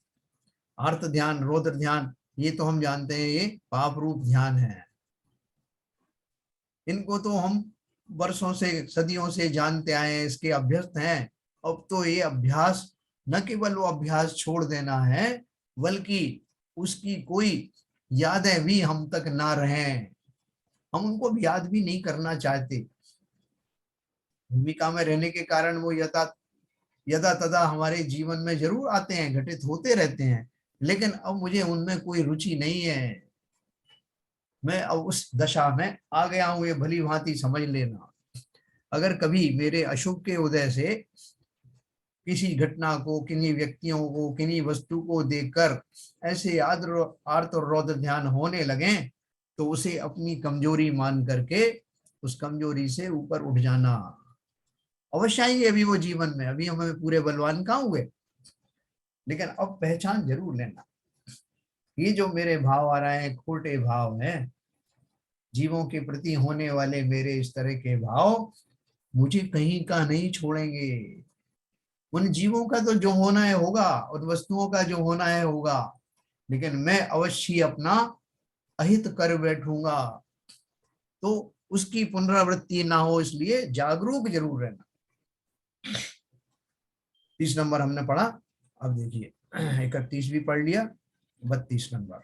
Speaker 1: आर्त ध्यान, रौद्र ध्यान, ये तो हम जानते हैं ये पाप रूप ध्यान है। इनको तो हम वर्षों से, सदियों से जानते आए हैं, इसके अभ्यस्त हैं। अब तो ये अभ्यास, न केवल वो अभ्यास छोड़ देना है, बल्कि उसकी कोई यादें भी हम तक ना रहें, हम उनको भी याद भी नहीं करना चाहते। भूमिका में रहने के कारण वो यदा तदा हमारे जीवन में जरूर आते हैं, घटित होते रहते हैं, लेकिन अब मुझे उनमें कोई रुचि नहीं है। मैं अब उस दशा में आ गया हूं, ये भली भांति समझ लेना। अगर कभी मेरे अशुभ के उदय से किसी घटना को, किन्हीं व्यक्तियों को, किन्हीं वस्तु को देखकर ऐसे आर्त और रौद्र ध्यान होने लगे, तो उसे अपनी कमजोरी मान करके उस कमजोरी से ऊपर उठ जाना। अवश्य आएंगे अभी वो जीवन में, अभी हमें पूरे बलवान कहाँ हुए, लेकिन अब पहचान जरूर लेना, ये जो मेरे भाव आ रहे हैं खोटे भाव हैं, जीवों के प्रति होने वाले मेरे इस तरह के भाव मुझे कहीं का नहीं छोड़ेंगे। उन जीवों का तो जो होना है होगा, उन वस्तुओं का जो होना है होगा, लेकिन मैं अवश्य अपना अहित कर बैठूंगा, तो उसकी पुनरावृत्ति ना हो, इसलिए जागरूक जरूर रहना। 30 नंबर हमने पढ़ा, अब देखिए 31 भी पढ़ लिया, 32 नंबर।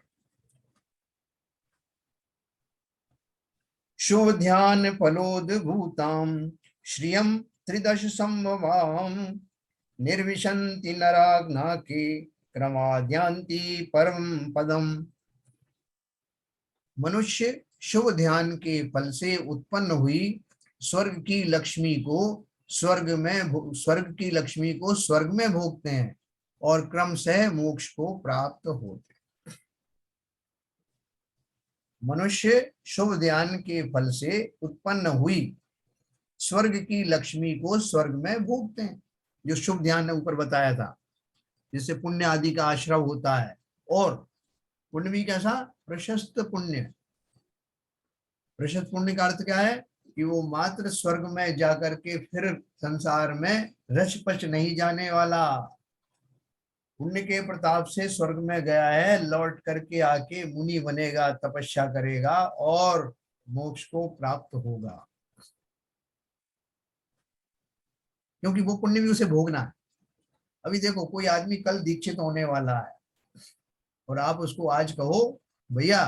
Speaker 1: शुभ ध्यान फलोद्भूताम श्रियम त्रिदश संभवाम निर्विशन्ति नराग्ना के क्रमाद्यांति परम पदम। मनुष्य शुभ ध्यान के फल से उत्पन्न हुई स्वर्ग की लक्ष्मी को स्वर्ग में भोगते हैं और क्रम से मोक्ष को प्राप्त होते हैं। मनुष्य शुभ ध्यान के फल से उत्पन्न हुई स्वर्ग की लक्ष्मी को स्वर्ग में भोगते हैं, जो शुभ ध्यान ने ऊपर बताया था, जिससे पुण्य आदि का आश्रय होता है। और पुण्य भी कैसा? प्रशस्त पुण्य। प्रशस्त पुण्य का अर्थ क्या है कि वो मात्र स्वर्ग में जाकर के फिर संसार में रच पच नहीं जाने वाला, पुण्य के प्रताप से स्वर्ग में गया है, लौट करके आके मुनि बनेगा, तपस्या करेगा और मोक्ष को प्राप्त होगा, क्योंकि वो पुण्य भी उसे भोगना है। अभी देखो कोई आदमी कल दीक्षित होने वाला है और आप उसको आज कहो भैया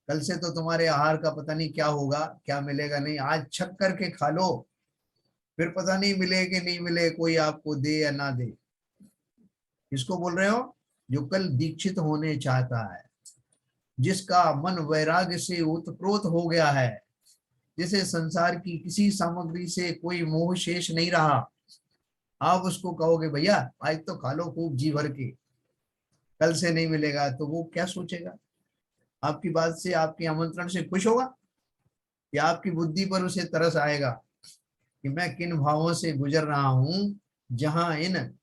Speaker 1: कल से तो तुम्हारे आहार का पता नहीं क्या होगा, क्या मिलेगा नहीं, आज छक करके खा लो, फिर पता नहीं मिले कि नहीं मिले, कोई आपको दे या ना दे। किसको बोल रहे हो? जो कल दीक्षित होने चाहता है, जिसका मन वैराग्य से ओतप्रोत हो गया है, जिसे संसार की किसी सामग्री से कोई मोह शेष नहीं रहा, आप उसको कहोगे भैया आज तो खा लो खूब जी भर के, कल से नहीं मिलेगा, तो वो क्या सोचेगा? आपकी बात से, आपके आमंत्रण से खुश होगा या आपकी बुद्धि पर उसे तरस आएगा कि मैं किन भावों से गुजर रहा हूं, जहां इन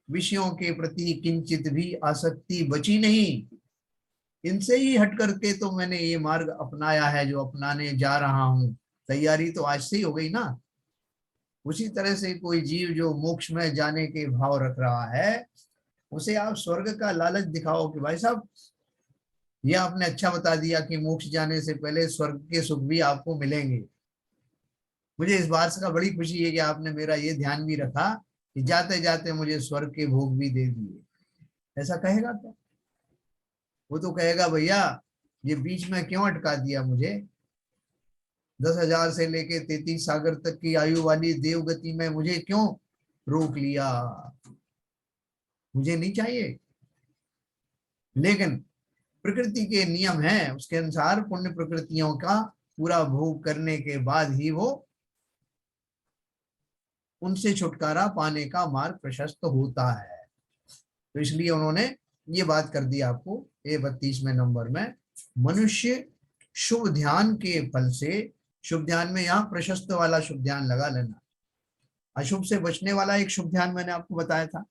Speaker 1: विषयों के प्रति किंचित भी आसक्ति बची नहीं, इनसे ही हट करके तो मैंने ये मार्ग अपनाया है जो अपनाने जा रहा हूं। तैयारी तो आज से ही हो गई ना। उसी तरह से कोई जीव जो मोक्ष में जाने के भाव रख रहा है, उसे आप स्वर्ग का लालच दिखाओ कि भाई साहब ये आपने अच्छा बता दिया कि मोक्ष जाने से पहले स्वर्ग के सुख भी आपको मिलेंगे। मुझे इस बात का बड़ी खुशी है कि आपने मेरा ये ध्यान भी रखा कि जाते जाते मुझे स्वर्ग के भोग भी दे दिए। ऐसा कहेगा क्या? वो तो कहेगा भैया ये बीच में क्यों अटका दिया मुझे, 10,000 से लेके 33 सागर तक की आयु वाली देवगति में मुझे क्यों रोक लिया, मुझे नहीं चाहिए। लेकिन प्रकृति के नियम हैं, उसके अनुसार पुण्य प्रकृतियों का पूरा भोग करने के बाद ही वो उनसे छुटकारा पाने का मार्ग प्रशस्त होता है। तो इसलिए उन्होंने ये बात कर दी आपको ये 32वें नंबर में। मनुष्य शुभ ध्यान के फल से, शुभ ध्यान में यहाँ प्रशस्त वाला शुभ ध्यान लगा लेना, अशुभ से बचने वाला एक शुभ ध्यान मैंने आपको बताया था,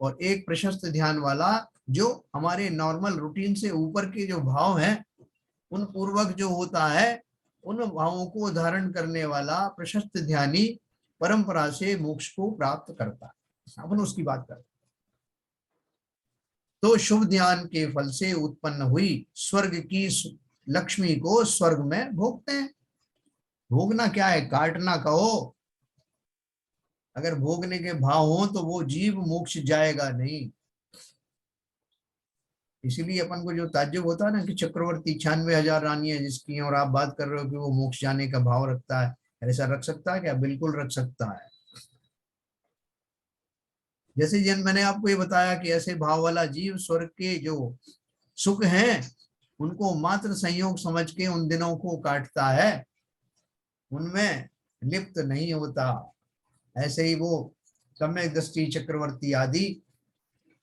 Speaker 1: और एक प्रशस्त ध्यान वाला जो हमारे नॉर्मल रूटीन से ऊपर के जो भाव हैं उन पूर्वक जो होता है, उन भावों को धारण करने वाला प्रशस्त ध्यानी परंपरा से मोक्ष को प्राप्त करता है। अपन उसकी बात करते। तो शुभ ध्यान के फल से उत्पन्न हुई स्वर्ग की लक्ष्मी को स्वर्ग में भोगते हैं। भोगना क्या है? काटना कहो। अगर भोगने के भाव हो तो वो जीव मोक्ष जाएगा नहीं। इसीलिए अपन को जो ताज्जुब होता है ना कि चक्रवर्ती 96,000 रानी है जिसकी, और आप बात कर रहे हो कि वो मोक्ष जाने का भाव रखता है, ऐसा रख सकता है क्या? बिल्कुल रख सकता है। जैसे जिन मैंने आपको ये बताया कि ऐसे भाव वाला जीव स्वर्ग के जो सुख हैं उनको मात्र संयोग समझ के उन दिनों को काटता है, उनमें लिप्त नहीं होता। ऐसे ही वो सम्यक दृष्टि चक्रवर्ती आदि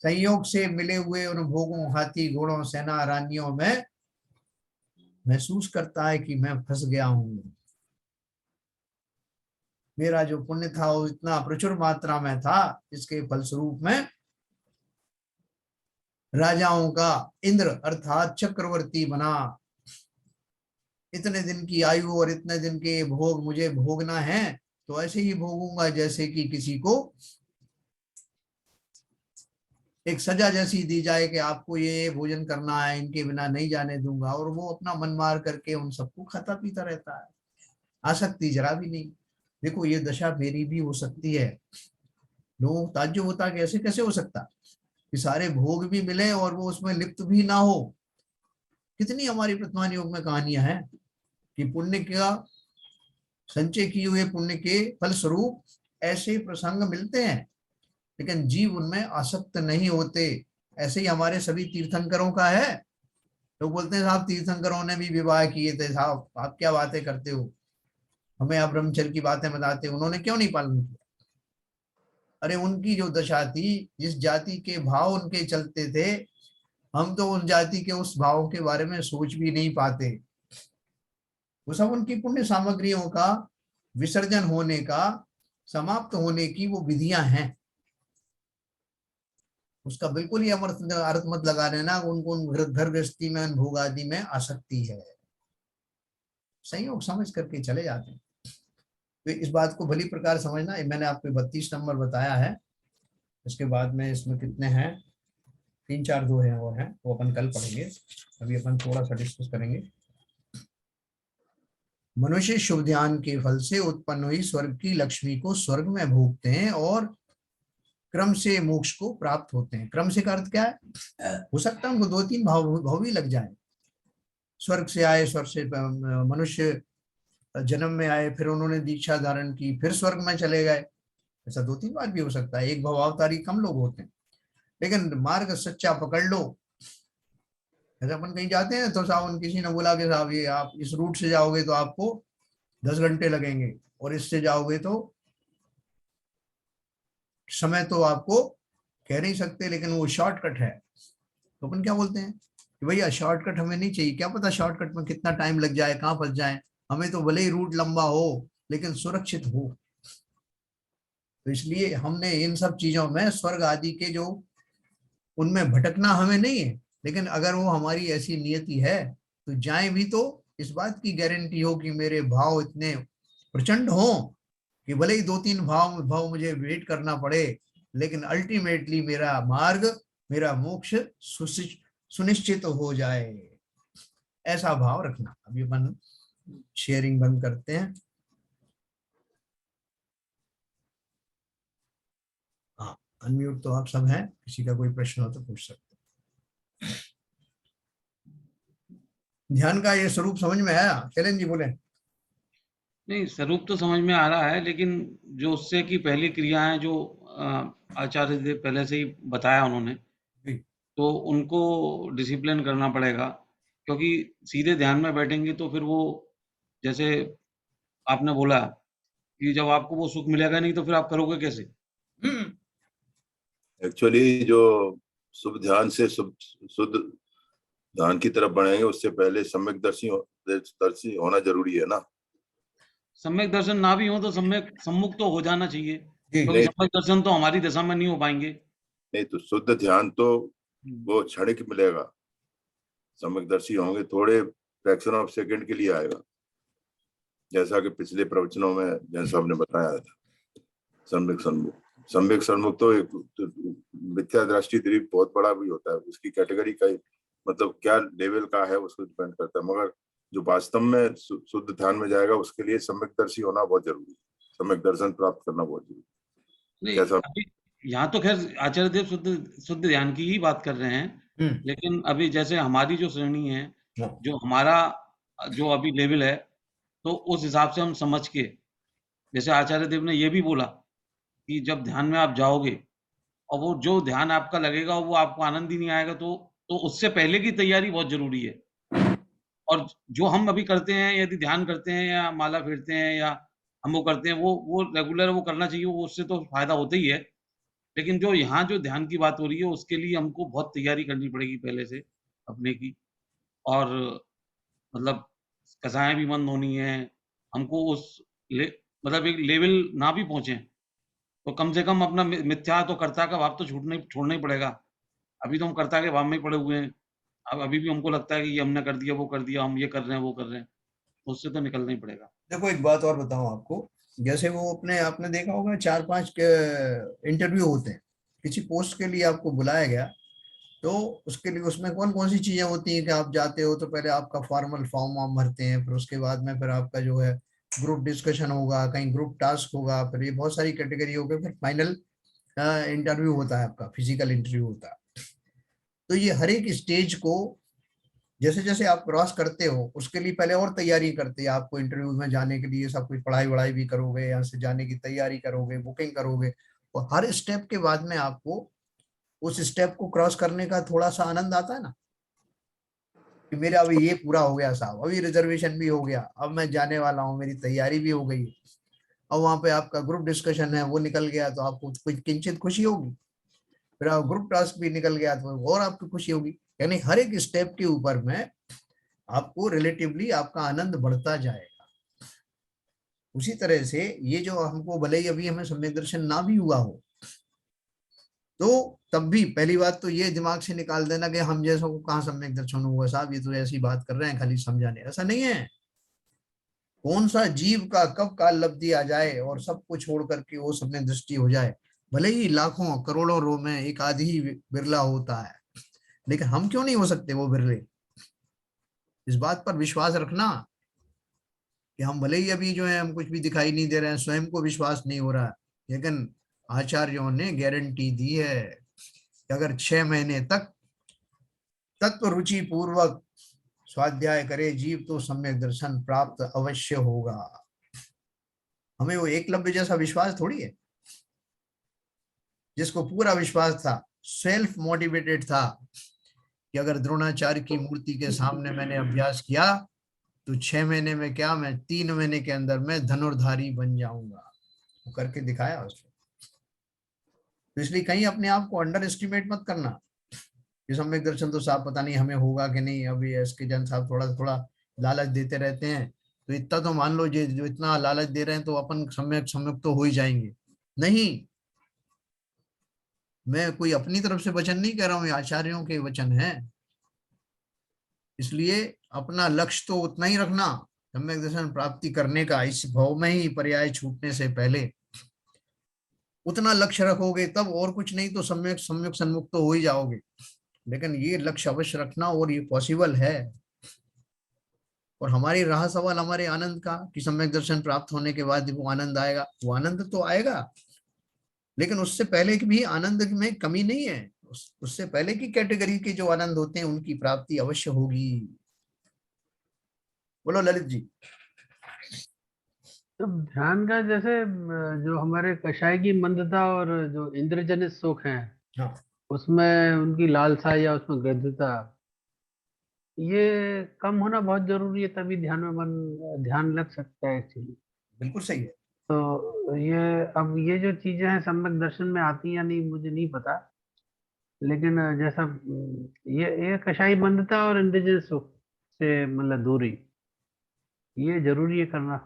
Speaker 1: संयोग से मिले हुए उन भोगों, हाथी घोड़ों, सेना, रानियों में महसूस करता है कि मैं फंस गया हूं। मेरा जो पुण्य था वो इतना प्रचुर मात्रा में था, इसके फलस्वरूप में राजाओं का इंद्र अर्थात चक्रवर्ती बना। इतने दिन की आयु और इतने दिन के भोग मुझे भोगना है, तो ऐसे ही भोगूंगा जैसे कि किसी को एक सजा जैसी दी जाए कि आपको ये भोजन करना है, इनके बिना नहीं जाने दूंगा, और वो अपना मन मार करके उन सबको खाता पीता रहता है। आसक्ति जरा भी नहीं। देखो ये दशा मेरी भी हो सकती है। लोगों को ताज्जुब होता कि ऐसे कैसे हो सकता कि सारे भोग भी मिले और वो उसमें लिप्त भी ना हो। कितनी हमारी वर्तमान योग में कहानियां हैं कि पुण्य का संचय किए हुए पुण्य के फलस्वरूप ऐसे प्रसंग मिलते हैं, लेकिन जीव उनमें आसक्त नहीं होते। ऐसे ही हमारे सभी तीर्थंकरों का है। लोग बोलते हैं साहब तीर्थंकरों ने भी विवाह किए थे। साहब आप क्या बातें करते हो, हमें आप ब्रह्मचर्य की बातें बताते हो, उन्होंने क्यों नहीं पालन किया? अरे उनकी जो दशा थी, जिस जाति के भाव उनके चलते थे, हम तो उस जाति के उस भाव के बारे में सोच भी नहीं पाते। वो सब उनकी पुण्य सामग्रियों का विसर्जन होने का, समाप्त होने की वो विधियां हैं। उसका बिल्कुल ही अर्थ मत लगा देना उनको घर गृहस्थी में, भोग आदि में आसक्ति है। संयोग समझ करके चले जाते हैं। तो इस बात को भली प्रकार समझना। मैंने आपको 32 नंबर बताया है। उसके बाद में इसमें कितने हैं, 3 4 दो हैं वो हैं, वो अपन कल पढ़ेंगे। अभी अपन थोड़ा सा डिस्कस करेंगे। मनुष्य शुभ ध्यान के फल से उत्पन्न हुई स्वर्ग की लक्ष्मी को स्वर्ग में भोगते हैं और क्रम से मोक्ष को प्राप्त होते हैं। क्रम से का अर्थ क्या है? हो सकता है उनको 2 3 भाव भी लग जाए। स्वर्ग से आए, स्वर्ग से मनुष्य जन्म में आए, फिर उन्होंने दीक्षा धारण की, फिर स्वर्ग में चले गए। ऐसा 2 3 बार भी हो सकता है। एक भवावतारी कम लोग होते हैं, लेकिन मार्ग सच्चा पकड़ लो। जैसे अपन कहीं जाते हैं तो साहब किसी ने बोला कि साहब ये आप इस रूट से जाओगे तो आपको 10 घंटे लगेंगे, और इससे जाओगे तो समय तो आपको कह नहीं सकते, लेकिन वो शॉर्टकट है। तो अपन क्या बोलते हैं कि भैया शॉर्टकट हमें नहीं चाहिए। क्या पता शॉर्टकट में कितना टाइम लग जाए, कहाँ फंस जाए। हमें तो भले ही रूट लंबा हो लेकिन सुरक्षित हो। तो इसलिए हमने इन सब चीजों में स्वर्ग आदि के जो, उनमें भटकना हमें नहीं है, लेकिन अगर वो हमारी ऐसी नियति है तो जाए भी तो इस बात की गारंटी हो कि मेरे भाव इतने प्रचंड हो कि भले ही 2 3 भाव मुझे वेट करना पड़े, लेकिन अल्टीमेटली मेरा मार्ग, मेरा मोक्ष सुनिश्चित हो जाए। ऐसा भाव रखना। अभी अपन शेयरिंग बंद करते हैं। हाँ, अनम्यूट तो आप सब हैं, किसी का कोई प्रश्न हो तो पूछ सकते हैं। ध्यान का ये स्वरूप समझ में आया? शैलेंद्र जी बोले।
Speaker 2: नहीं, स्वरूप तो समझ में आ रहा है, लेकिन जो उससे की पहली क्रियाएं जो आचार्य जी पहले से ही बताया उन्होंने, तो उनको डिसिप्लिन करना पड़ेगा, क्योंकि सीधे ध्यान में बैठेंगे तो फिर वो, जैसे आपने बोला कि जब आपको वो सुख मिलेगा नहीं तो फिर आप करोगे कैसे?
Speaker 3: एक्चुअली जो शुभ ध्यान से शुद्ध ध्यान की तरफ बढ़ेंगे, उससे पहले सम्यक दर्शी होना जरूरी है ना।
Speaker 2: सम्यक दर्शन ना भी हो तो सम्मुख तो हो जाना चाहिए, क्योंकि सम्यक दर्शन तो हमारी दशा में नहीं हो पाएंगे।
Speaker 3: नहीं तो शुद्ध ध्यान तो वो क्षणिक मिलेगा, सम्यकदर्शी होंगे थोड़े फ्रैक्शन ऑफ सेकंड के लिए आएगा, जैसा कि पिछले प्रवचनों में जैसा हमने बताया था। सम्यक सन्मुख तो एक मिथ्या दृष्टि द्वीप बहुत बड़ा भी होता है, उसकी कैटेगरी का मतलब क्या लेवल का है उसको डिपेंड करता है, मगर जो वास्तव में शुद्ध ध्यान में जाएगा उसके लिए सम्यकदर्शी होना बहुत जरूरी है, सम्यक दर्शन प्राप्त करना बहुत जरूरी है।
Speaker 2: नहीं,
Speaker 3: कैसा
Speaker 2: अभी यहाँ तो खैर आचार्य देव शुद्ध ध्यान की ही बात कर रहे हैं, लेकिन अभी जैसे हमारी जो श्रेणी है, जो हमारा जो अभी लेवल है, तो उस हिसाब से हम समझ के, जैसे आचार्य देव ने ये भी बोला कि जब ध्यान में आप जाओगे और वो जो ध्यान आपका लगेगा वो आपको आनंद ही नहीं आएगा, तो उससे पहले की तैयारी बहुत जरूरी है। और जो हम अभी करते हैं, यदि ध्यान करते हैं या माला फेरते हैं या हम वो करते हैं, वो रेगुलर वो करना चाहिए, वो उससे तो फायदा होता ही है। लेकिन जो यहाँ जो ध्यान की बात हो रही है, उसके लिए हमको बहुत तैयारी करनी पड़ेगी पहले से अपने की, और मतलब कसाएँ भी बंद होनी है। हमको उस मतलब एक लेवल ना भी पहुँचे, तो कम से कम अपना मिथ्या तो कर्ता का भाव तो छोड़ना ही पड़ेगा। अभी तो हम कर्ता के भाव में ही पड़े हुए हैं। अब अभी भी हमको लगता है कि ये हमने कर दिया, वो कर दिया, हम ये कर रहे हैं, वो कर रहे हैं। उससे तो निकलना ही पड़ेगा।
Speaker 1: देखो एक बात और बताऊं आपको, जैसे वो अपने आपने देखा होगा 4-5 इंटरव्यू होते हैं, किसी पोस्ट के लिए आपको बुलाया गया, तो उसके लिए उसमें कौन कौन सी चीजें होती हैं कि आप जाते हो तो पहले आपका फॉर्मल फॉर्म वार्म भरते हैं, फिर उसके बाद में फिर आपका जो है ग्रुप डिस्कशन होगा, कहीं ग्रुप टास्क होगा, फिर ये बहुत सारी कैटेगरी हो गई, फिर फाइनल इंटरव्यू होता है, आपका फिजिकल इंटरव्यू होता है। तो ये हर एक स्टेज को जैसे जैसे आप क्रॉस करते हो उसके लिए पहले और तैयारी करते हैं, आपको इंटरव्यू में जाने के लिए सब कुछ पढ़ाई वढ़ाई भी करोगे, यहाँ से जाने की तैयारी करोगे, बुकिंग करोगे, और हर स्टेप के बाद में आपको उस स्टेप को क्रॉस करने का थोड़ा सा आनंद आता है ना, कि मेरा अभी ये पूरा हो गया साहब, अभी रिजर्वेशन भी हो गया, अब मैं जाने वाला हूँ, मेरी तैयारी भी हो गई, अब वहां पे आपका ग्रुप डिस्कशन है वो निकल गया तो आपको कुछ किंचित खुशी होगी, फिर आप ग्रुप टास्क भी निकल गया तो और आपको खुशी होगी। यानी हर एक स्टेप के ऊपर में आपको रिलेटिवली आपका आनंद बढ़ता जाएगा। उसी तरह से ये जो हमको भले ही अभी हमें सम्यक दर्शन ना भी हुआ हो, तो तब भी पहली बात तो ये दिमाग से निकाल देना कि हम जैसों को कहाँ सम्यक दर्शन हुआ साहब, ये तो ऐसी बात कर रहे हैं खाली समझाने, ऐसा नहीं है। कौन सा जीव का कब काल लब्धि आ जाए और सब कुछ छोड़ करके वो सम्यक दृष्टि हो जाए, भले ही लाखों करोड़ों रो में एक आधी ही बिरला होता है, लेकिन हम क्यों नहीं हो सकते वो बिरले। इस बात पर विश्वास रखना कि हम भले ही अभी जो है हम कुछ भी दिखाई नहीं दे रहे हैं, स्वयं को विश्वास नहीं हो रहा है, लेकिन आचार्यों ने गारंटी दी है कि अगर 6 महीने तक तत्व रुचि पूर्वक स्वाध्याय करे जीव तो सम्यक दर्शन प्राप्त अवश्य होगा। हमें वो एकलव्य जैसा विश्वास थोड़ी है, जिसको पूरा विश्वास था, सेल्फ मोटिवेटेड था कि अगर द्रोणाचार्य की मूर्ति के सामने मैंने अभ्यास किया तो 6 महीने में क्या, मैं 3 महीने के अंदर मैं धनुर्धारी बन जाऊंगा, वो करके दिखाया उसने। तो इसलिए कहीं अपने आप को अंडर एस्टिमेट मत करना कि सम्यक दर्शन तो साहब पता नहीं हमें होगा कि नहीं, अभी एसके जैन साहब थोड़ा थोड़ा लालच देते रहते हैं, तो इतना तो मान लो जो इतना लालच दे रहे हैं तो अपन सम्यक सम्यक तो हो ही जाएंगे। नहीं, मैं कोई अपनी तरफ से वचन नहीं कह रहा हूँ, ये आचार्यों के वचन है। इसलिए अपना लक्ष्य तो उतना ही रखना, सम्यक दर्शन प्राप्ति करने का, इस भाव में ही पर्याय छूटने से पहले उतना लक्ष्य रखोगे तब, और कुछ नहीं तो सम्यक सम्यक सन्मुख तो हो ही जाओगे। लेकिन ये लक्ष्य अवश्य रखना, और ये पॉसिबल है। और हमारी रहा सवाल हमारे आनंद का कि सम्यक दर्शन प्राप्त होने के बाद वो आनंद आएगा, वो आनंद तो आएगा, लेकिन उससे पहले की भी आनंद में कमी नहीं है, उससे पहले की कैटेगरी के जो आनंद होते हैं उनकी प्राप्ति अवश्य होगी। बोलो ललित जी।
Speaker 4: तो ध्यान का जैसे जो हमारे कषाय की मंदता और जो इंद्रजनित सुख है,
Speaker 1: हाँ,
Speaker 4: उसमें उनकी लालसा या उसमें गद्यता, ये कम होना बहुत जरूरी है, तभी ध्यान में मन ध्यान लग सकता है एक्चुअली।
Speaker 1: बिल्कुल सही है।
Speaker 4: तो ये अब ये जो चीजें हैं सम्यक दर्शन में आती या नहीं मुझे नहीं पता, लेकिन जैसा ये कषाय मंदता और इंद्रजनित सुख से मतलब दूरी, ये जरूरी है करना।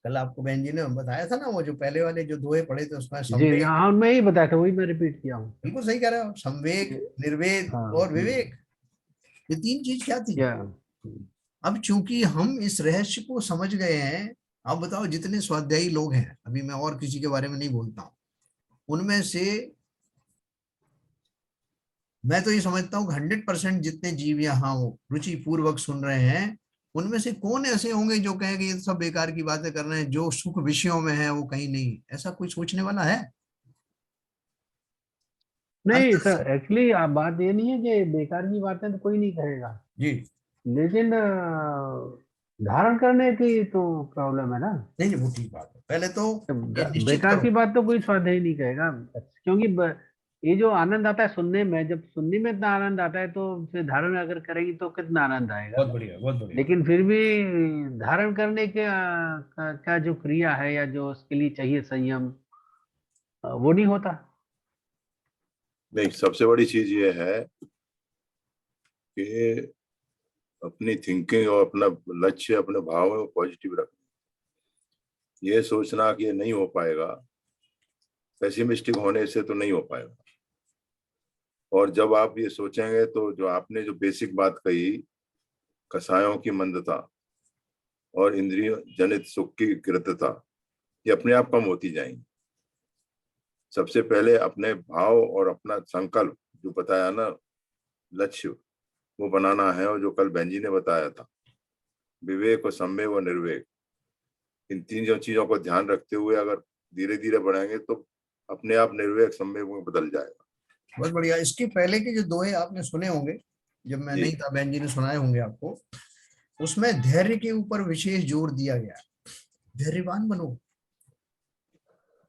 Speaker 1: कल आपको बहन जी ने बताया था ना, वो जो पहले वाले जो दोहे पढ़े थे उसमें
Speaker 4: जी
Speaker 1: संवेग,
Speaker 4: हाँ, मैं ही बताया था, वही मैं रिपीट किया हूँ।
Speaker 1: बिल्कुल सही कह रहे हो, संवेग, निर्वेद
Speaker 4: हाँ,
Speaker 1: और विवेक, ये तीन चीज क्या थी।
Speaker 4: क्या
Speaker 1: अब चूंकि हम इस रहस्य को समझ गए हैं, आप बताओ जितने स्वाध्यायी लोग हैं, अभी मैं और किसी के बारे में नहीं बोलता हूं, उनमें से मैं तो ये समझता हूँ 100% जितने जीव यहाँ वो रुचि पूर्वक सुन रहे हैं, उनमें से कौन ऐसे होंगे जो कहें कि ये सब बेकार की बातें कर रहे हैं, जो सुख विषयों में है वो कहीं नहीं, ऐसा कोई सोचने वाला है?
Speaker 4: नहीं
Speaker 1: अंतर से
Speaker 4: सर, एक्चुअली आप बात ये नहीं है कि बेकार की बातें तो कोई नहीं कहेगा,
Speaker 1: जी,
Speaker 4: लेकिन धारण करने की तो प्रॉब्लम है ना।
Speaker 1: नहीं नहीं, वो ठीक बात है, पहले तो ये निश्चित
Speaker 4: बेकार
Speaker 1: करो।
Speaker 4: की बात तो कोई स्वाध्यायी नहीं कहेगा, क्योंकि ये जो आनंद आता है सुनने में, जब सुनने में इतना आनंद आता है तो फिर धारण अगर करेंगे तो कितना आनंद आएगा।
Speaker 1: बहुत बढ़िया, बहुत बढ़िया।
Speaker 4: लेकिन फिर भी धारण करने के का जो क्रिया है या जो उसके लिए चाहिए संयम, वो नहीं होता।
Speaker 3: नहीं, सबसे बड़ी चीज ये है कि अपनी थिंकिंग और अपना लक्ष्य, अपने भाव में पॉजिटिव रखना। ये सोचना कि ये नहीं हो पाएगा, पेसिमिस्टिक होने से तो नहीं हो पाएगा। और जब आप ये सोचेंगे तो जो आपने जो बेसिक बात कही, कसायों की मंदता और इंद्रिय जनित सुख की कृतता, ये अपने आप कम होती जाएंगी। सबसे पहले अपने भाव और अपना संकल्प जो बताया ना, लक्ष्य वो बनाना है। और जो कल बहन जी ने बताया था, विवेक और संवेग और निर्वेग, इन तीन चीजों को ध्यान रखते हुए अगर धीरे धीरे बढ़ाएंगे तो अपने आप निर्वेग संवेग में बदल जाएगा।
Speaker 1: बहुत बढ़िया। इसके पहले के जो दोहे आपने सुने होंगे, जब मैं
Speaker 3: जी।
Speaker 1: नहीं था बहन जी ने सुनाए होंगे आपको, उसमें धैर्य के ऊपर विशेष जोर दिया गया। धैर्यवान बनो,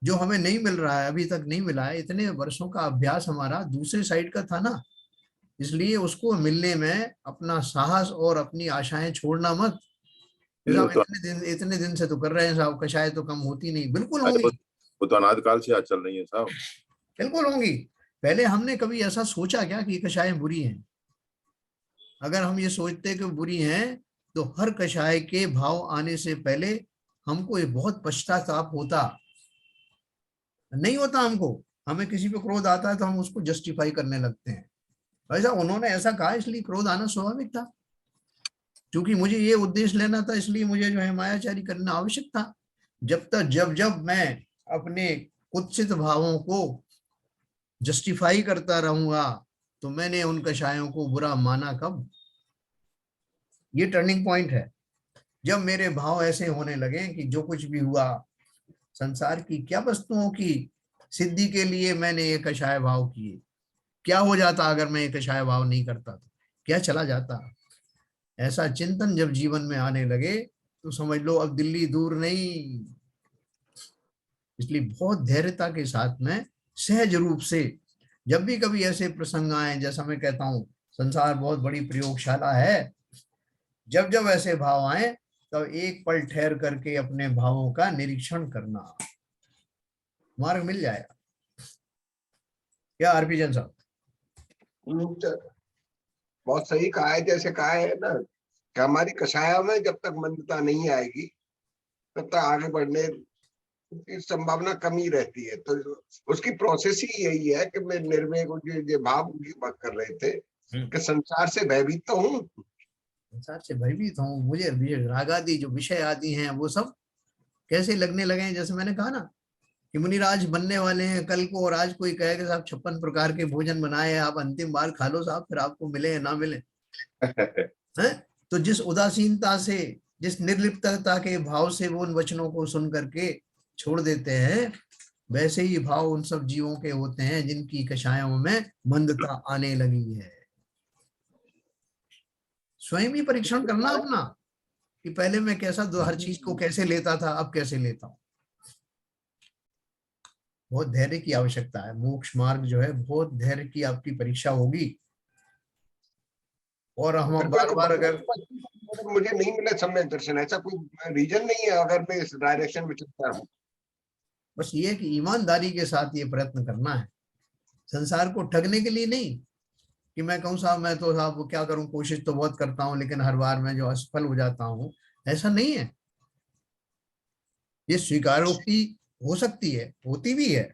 Speaker 1: जो हमें नहीं मिल रहा है, अभी तक नहीं मिला है, इतने वर्षों का अभ्यास हमारा दूसरे साइड का था ना, इसलिए उसको मिलने में अपना साहस और अपनी आशाएं छोड़ना मत।
Speaker 3: नहीं,
Speaker 1: साहब इतने दिन से तो कर रहे हैं साहब, कशाएं तो कम होती नहीं, बिल्कुल होंगी,
Speaker 3: वो तो अनादिकाल से आज चल रही है साहब।
Speaker 1: बिल्कुल होंगी। पहले हमने कभी ऐसा सोचा क्या कि ये कशाएं बुरी हैं? अगर हम ये सोचते कि बुरी हैं, तो हर कषाय के भाव आने से पहले हमको ये बहुत पश्चाताप होता। नहीं होता हमको, हमें किसी पे क्रोध आता है तो हम उसको जस्टिफाई करने लगते हैं, ऐसा उन्होंने ऐसा कहा इसलिए क्रोध आना स्वाभाविक था, क्योंकि मुझे ये उद्देश्य लेना था, इसलिए मुझे जो है मायाचारी करना आवश्यक था। जब जब मैं अपने कुत्सित भावों को जस्टिफाई करता रहूंगा, तो मैंने उन कषायों को बुरा माना कब? ये टर्निंग पॉइंट है। जब मेरे भाव ऐसे होने लगे कि जो कुछ भी हुआ संसार की क्या वस्तुओं की सिद्धि के लिए मैंने ये कषाय भाव किए, क्या हो जाता अगर मैं ये कषाय भाव नहीं करता तो क्या चला जाता? ऐसा चिंतन जब जीवन में आने लगे तो समझ लो अब दिल्ली दूर नहीं। इसलिए बहुत धैर्यता के साथ में सहज रूप से जब भी कभी ऐसे प्रसंग आए, जैसा मैं कहता हूं संसार बहुत बड़ी प्रयोगशाला है, जब जब ऐसे भाव आए तब एक पल ठहर करके अपने भावों का निरीक्षण करना, मार्ग मिल जाएगा। क्या आरपी जैन साहब?
Speaker 5: बहुत सही कहा है, जैसे कहा है ना कि हमारी कषाया में जब तक मंदता नहीं आएगी तब तक आगे बढ़ने की संभावना कम ही रहती है। तो उसकी प्रोसेस ही यही है कि मैं निर्वेग जो भाव की बात कर रहे थे कि संसार से भयभीत तो हूँ,
Speaker 1: संसार से भयभीत हूँ, मुझे राग आदि जो विषय आदि हैं वो सब कैसे लगने लगे हैं। जैसे मैंने कहा ना कि मुनिराज बनने वाले हैं कल को, और आज कोई कहे कि साहब 56 प्रकार के भोजन बनाए हैं, आप अंतिम बार खा लो साहब, फिर आपको मिले या ना मिले हैं। तो जिस उदासीनता से, जिस निर्लिप्तता के भाव से वो उन वचनों को सुन करके छोड़ देते हैं, वैसे ही भाव उन सब जीवों के होते हैं जिनकी कषायों में मंदता आने लगी है। स्वयं ही परीक्षण करना अपना कि पहले मैं कैसा हर चीज को कैसे लेता था, अब कैसे लेता हूं। बहुत धैर्य की आवश्यकता है, मोक्ष मार्ग जो है बहुत धैर्य की आपकी परीक्षा होगी। और हम बार बार अगर
Speaker 5: मुझे नहीं मिला सम्यक दर्शन, ऐसा कोई रीजन नहीं है अगर मैं इस डायरेक्शन में चलता हूँ।
Speaker 1: बस ये है कि ईमानदारी के साथ ये प्रयत्न करना है, संसार को ठगने के लिए नहीं कि मैं कहूँ साहब मैं तो साहब वो क्या करूं, कोशिश तो बहुत करता हूं लेकिन हर बार मैं जो असफल हो जाता हूं, ऐसा नहीं है। ये स्वीकारोक्ति हो सकती है, होती भी है,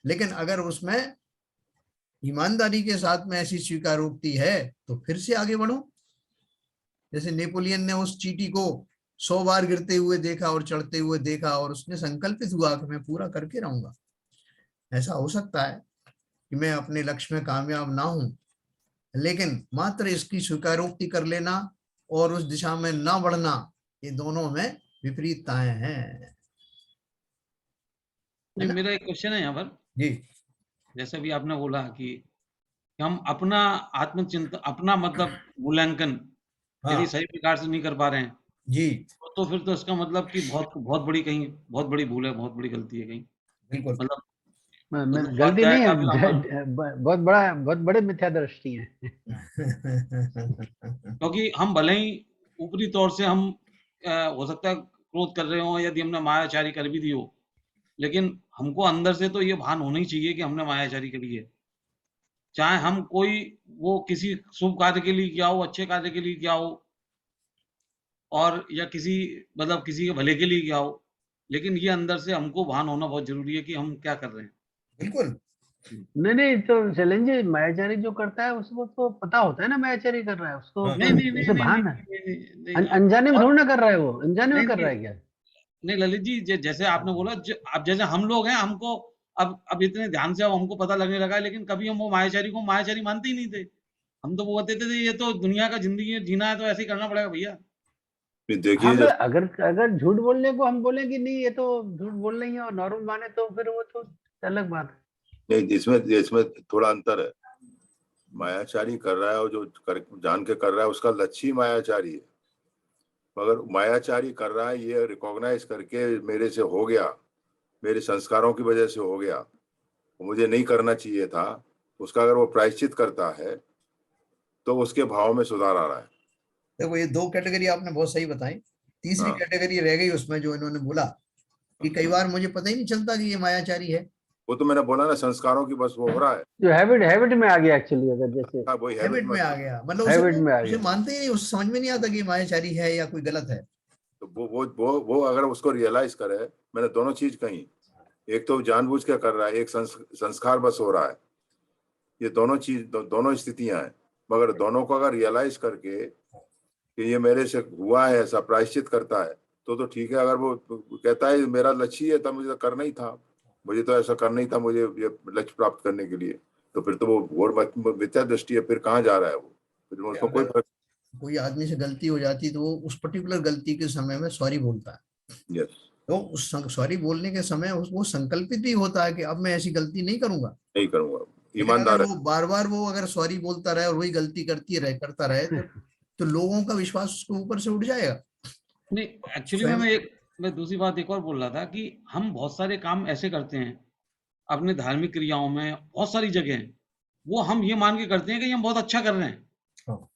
Speaker 1: लेकिन अगर उसमें ईमानदारी के साथ में ऐसी स्वीकारोक्ति है तो फिर से आगे बढ़ो। जैसे नेपोलियन ने उस चींटी को 100 बार गिरते हुए देखा और चढ़ते हुए देखा और उसने संकल्पित हुआ कि मैं पूरा करके रहूंगा। ऐसा हो सकता है कि मैं अपने लक्ष्य में कामयाब ना हूं, लेकिन मात्र इसकी स्वीकारोक्ति कर लेना और उस दिशा में ना बढ़ना, ये दोनों में विपरीतताएं हैं।
Speaker 2: नहीं, मेरा एक क्वेश्चन है यहाँ पर,
Speaker 1: जी
Speaker 2: जैसे भी आपने बोला कि हम अपना आत्मचिंतन, अपना मतलब मूल्यांकन
Speaker 1: हाँ
Speaker 2: यदि सही प्रकार से नहीं कर पा रहे हैं,
Speaker 1: जी
Speaker 2: तो फिर तो इसका मतलब कि बहुत बड़ी कहीं बहुत बड़ी भूल है, बहुत बड़ी गलती है कहीं,
Speaker 1: बिल्कुल।
Speaker 2: मतलब
Speaker 4: गलती नहीं
Speaker 2: स्वाध्याय का फिर
Speaker 4: है, बहुत बड़े मिथ्यादृष्टि है।
Speaker 2: क्योंकि हम भले ही ऊपरी तौर से हम हो सकता है क्रोध कर रहे हो, यदि हमने मायाचारी कर भी दी हो, लेकिन हमको अंदर से तो ये भान होना ही चाहिए कि हमने मायाचारी करी है। चाहे हम कोई वो किसी शुभ कार्य के लिए किया हो, अच्छे कार्य के लिए किया हो, और या किसी मतलब किसी के भले के लिए किया हो, लेकिन ये अंदर से हमको भान होना बहुत जरूरी है कि हम क्या कर रहे हैं।
Speaker 1: बिल्कुल।
Speaker 4: नहीं तो शैलेंद्र जी, मायाचारी जो करता है उसको तो पता होता है ना मायाचारी कर रहा है, उसको
Speaker 1: हाँ।
Speaker 2: नहीं,
Speaker 4: उसे भान है।
Speaker 2: नहीं,
Speaker 4: अनजाने में
Speaker 2: और-
Speaker 4: थोड़ी ना कर रहा है, वो अनजाने में
Speaker 2: नहीं,
Speaker 4: कर रहा है
Speaker 2: नहीं,
Speaker 4: क्या?
Speaker 2: नहीं ललित जी, जैसे आपने बोला, अब जैसे हम लोग हैं, हमको अब इतने ध्यान से अब हमको पता लगने लगा है, लेकिन कभी हम वो मायाचारी को मायाचारी मानते ही नहीं थे। हम तो वो कहते थे ये तो दुनिया का जिंदगी जीना है तो ऐसे ही करना पड़ेगा भैया।
Speaker 3: फिर
Speaker 4: हाँ,
Speaker 3: देखिए
Speaker 4: मतलब अगर झूठ बोलने को हम बोले कि नहीं ये तो झूठ बोल रही है और नॉर्मल माने, तो फिर वो तो अलग बात है।
Speaker 3: नहीं, इसमें थोड़ा अंतर है। मायाचारी कर रहा है और जो जान के कर रहा है उसका लक्ष्य ही मायाचारी है, मगर मायाचारी कर रहा है ये रिकॉग्नाइज करके मेरे से हो गया, मेरे संस्कारों की वजह से हो गया, मुझे नहीं करना चाहिए था, उसका अगर वो प्रायश्चित करता है तो उसके भाव में सुधार आ रहा है।
Speaker 1: देखो, ये 2 कैटेगरी आपने बहुत सही बताई। तीसरी
Speaker 3: हाँ।
Speaker 1: कैटेगरी रह गई उसमें, जो इन्होंने बोला कि कई बार मुझे पता ही नहीं चलता कि ये मायाचारी है।
Speaker 3: वो तो मैंने बोला ना, संस्कारों की बस वो हो रहा है,
Speaker 4: जो हैबिट में आ गया एक्चुअली, अगर जैसे
Speaker 3: वही
Speaker 1: हैबिट में आ गया, मतलब
Speaker 4: हैबिट में आ
Speaker 1: उसे
Speaker 4: गया।
Speaker 1: मानते ही नहीं, उसे समझ में नहीं आता कि ये मायाचारी है या कोई गलत है।
Speaker 3: तो वो अगर उसको रियलाइज करे, मैंने दोनों चीज कही, एक तो जानबूझ के कर रहा है, एक संस्कार बस हो रहा है, ये दोनों चीज दोनों स्थितियां हैं, मगर दोनों को अगर रियलाइज करके कि ये मेरे से हुआ है, ऐसा प्रायश्चित करता है तो ठीक है। अगर वो कहता है मेरा लक्ष्य है, तब मुझे तो करना ही था, मुझे तो ऐसा करना ही था, मुझे ये लक्ष्य प्राप्त करने के लिए, तो फिर तो वो और मिथ्या दृष्टि है, फिर कहाँ जा रहा है वो, फिर उसको कोई फर्क।
Speaker 1: कोई आदमी से गलती हो जाती तो वो उस पर्टिकुलर गलती के समय में सॉरी बोलता है।
Speaker 3: यस,
Speaker 1: तो उस सॉरी बोलने के समय वो संकल्पित भी होता है कि अब मैं ऐसी गलती नहीं करूंगा।
Speaker 3: नहीं करूंगा,
Speaker 1: लेकिन अगर
Speaker 3: ईमानदार है।
Speaker 1: वो बार बार वो अगर सॉरी बोलता रहे और वही गलती करता रहे तो लोगों का विश्वास उसके ऊपर से उठ जाएगा।
Speaker 2: नहीं, एक्चुअली में मैं दूसरी बात एक और बोल रहा था कि हम बहुत सारे काम ऐसे करते हैं अपने धार्मिक क्रियाओं में, बहुत सारी जगह वो हम ये मान के करते हैं कि हम बहुत अच्छा कर रहे हैं,
Speaker 1: हाँ।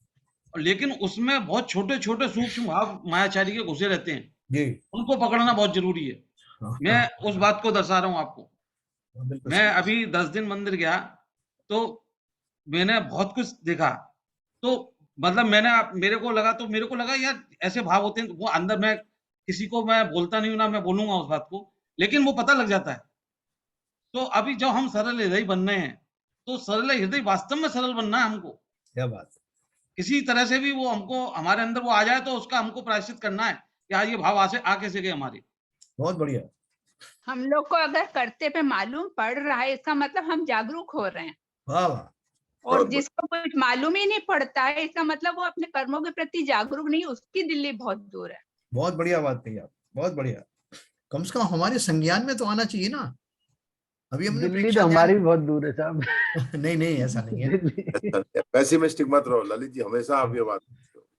Speaker 2: लेकिन उसमें बहुत छोटे छोटे सूक्ष्म भाव मायाचारी के घुसे रहते हैं,
Speaker 1: जी।
Speaker 2: उनको पकड़ना बहुत जरूरी है।
Speaker 1: हाँ,
Speaker 2: मैं
Speaker 1: हाँ,
Speaker 2: उस बात को दर्शा रहा हूँ आपको।
Speaker 1: बिल्कुल
Speaker 2: मैं
Speaker 1: सही।
Speaker 2: अभी 10 दिन मंदिर गया तो मैंने बहुत कुछ देखा, तो मतलब मेरे को लगा यार ऐसे भाव होते हैं, वो अंदर मैं किसी को मैं बोलता नहीं हूँ, ना मैं बोलूंगा उस बात को, लेकिन वो पता लग जाता है। तो अभी जब हम सरल हृदय बन रहे हैं, तो सरल हृदय वास्तव में सरल बनना है हमको,
Speaker 1: क्या बात।
Speaker 2: किसी तरह से भी वो हमको हमारे अंदर वो आ जाए तो उसका हमको प्रायश्चित करना है कि आज ये भाव आ कैसे गए हमारे।
Speaker 1: बहुत बढ़िया।
Speaker 6: हम लोग को अगर करते पे मालूम पड़ रहा है, इसका मतलब हम जागरूक हो रहे हैं।
Speaker 1: वाह वाह।
Speaker 6: और
Speaker 3: बहुत
Speaker 6: जिसको कुछ मालूम ही नहीं पड़ता है, इसका मतलब वो अपने कर्मों के प्रति जागरूक नहीं, उसकी दिल्ली बहुत दूर है।
Speaker 1: बहुत बढ़िया बात कही आप, बहुत बढ़िया। कम से कम हमारे संज्ञान में तो आना चाहिए ना। अभी हमने
Speaker 4: दिल्ली
Speaker 1: परीक्षा
Speaker 4: तो हमारी
Speaker 1: ध्यान
Speaker 4: भी बहुत दूर है साहब।
Speaker 1: नहीं ऐसा नहीं है।
Speaker 4: दिल्ली
Speaker 3: पैसिमिस्टिक मत रहो ललित जी, हमेशा आप ये बात।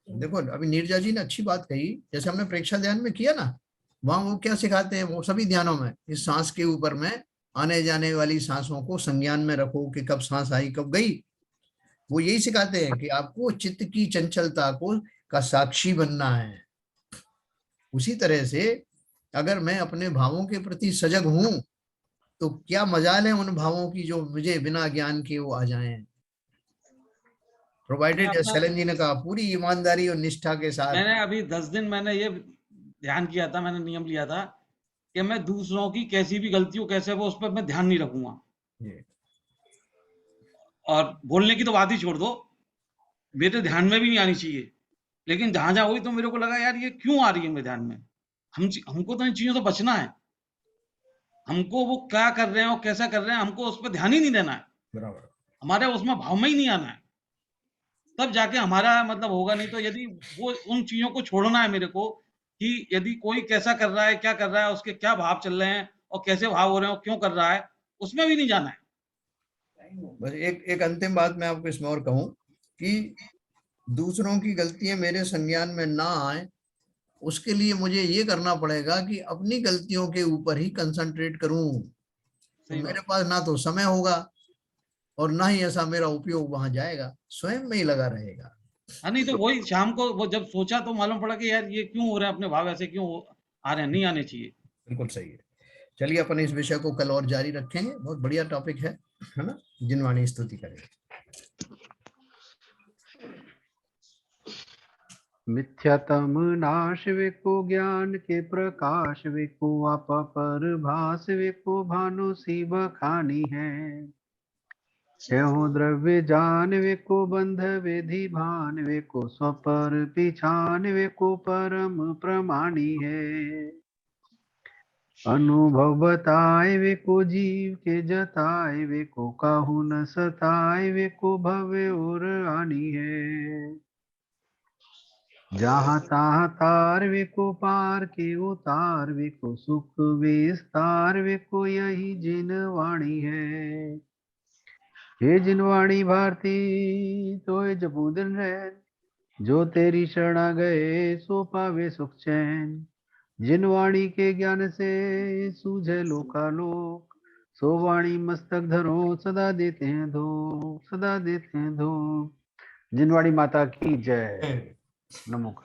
Speaker 1: देखो, अभी नीरजा जी ने अच्छी बात कही, जैसे हमने प्रेक्षा ध्यान में किया ना, वहां वो क्या सिखाते हैं, वो सभी ध्यानों में इस सांस के ऊपर में आने जाने वाली सांसों को संज्ञान में रखो कि कब सांस आई कब गई। वो यही सिखाते हैं कि आपको चित्त की चंचलता को का साक्षी बनना है। उसी तरह से अगर मैं अपने भावों के प्रति सजग हूं तो क्या मजाल है उन भावों की जो मुझे बिना ज्ञान के वो आ जाएं, प्रोवाइडेड, जैसे शैलन जी ने कहा, पूरी ईमानदारी और निष्ठा के साथ।
Speaker 2: मैंने अभी 10 दिन मैंने ये ध्यान किया था, मैंने नियम लिया था कि मैं दूसरों की कैसी भी गलती हो कैसे वो उस पर मैं ध्यान नहीं रखूंगा।
Speaker 1: जी।
Speaker 2: और बोलने की तो बात ही छोड़ दो, मेरे ध्यान में भी नहीं आनी चाहिए, लेकिन जहां जहां हुई तो मेरे को लगा यार ये क्यों आ रही है मेरे ध्यान में। हमको तो इन चीजों से बचना है, हमको वो क्या कर रहे हैं और कैसा कर रहे हैं हमको उस पर ध्यान ही नहीं देना है,
Speaker 1: बराबर।
Speaker 2: हमारे उसमें भाव में ही नहीं आना है, तब जाके हमारा मतलब होगा। नहीं तो यदि वो उन चीजों को छोड़ना है मेरे को कि यदि कोई कैसा कर रहा है, क्या कर रहा है, उसके क्या भाव चल रहे हैं और कैसे भाव हो रहे हैं और क्यों कर रहा है, उसमें भी नहीं जाना है।
Speaker 1: बस एक अंतिम बात मैं आपको इसमें और कहूं कि दूसरों की गलतियां मेरे संज्ञान में ना आए, उसके लिए मुझे ये करना पड़ेगा कि अपनी गलतियों के ऊपर ही कंसंट्रेट करूं। तो
Speaker 2: सही
Speaker 1: मेरे
Speaker 2: बात।
Speaker 1: पास ना तो समय होगा और ना ही ऐसा मेरा उपयोग वहां जाएगा, स्वयं में ही लगा रहेगा।
Speaker 2: हाँ, नहीं तो वही शाम को वो जब सोचा तो मालूम पड़ा कि यार ये क्यों हो रहा है, अपने भाव ऐसे क्यों आ रहे हैं, नहीं आने चाहिए।
Speaker 1: बिल्कुल सही है। चलिए अपन इस विषय को कल और जारी रखेंगे, बहुत बढ़िया टॉपिक है ना। जिनवाणी स्तुति करेंगे।
Speaker 4: मिथ्यातम नाश वेको ज्ञान के प्रकाश वेको आप पर भास वेको भानु सी बखानी है। एहो द्रव्य जान वेको बंध वेधि भान वेको स्वपर पिछान वेको परम प्रमाणी है। अनुभव बताए वेको जीव के जताए वेको काहू न सताए वेको भवे और आनी है। जहाँ तहाँ तार वेको पार के उतार वेको सुख विस्तार वेको यही जिनवाणी है। हे जिनवाणी भारती तो जपू दिन रैन, जो तेरी शरणा गए सो पावे सुख चैन। जिनवाणी के ज्ञान से सूझे लोकालोक, सो वाणी मस्तक धरो सदा देते हैं धो, सदा देते हैं धो। जिनवाणी माता की जय। नमो।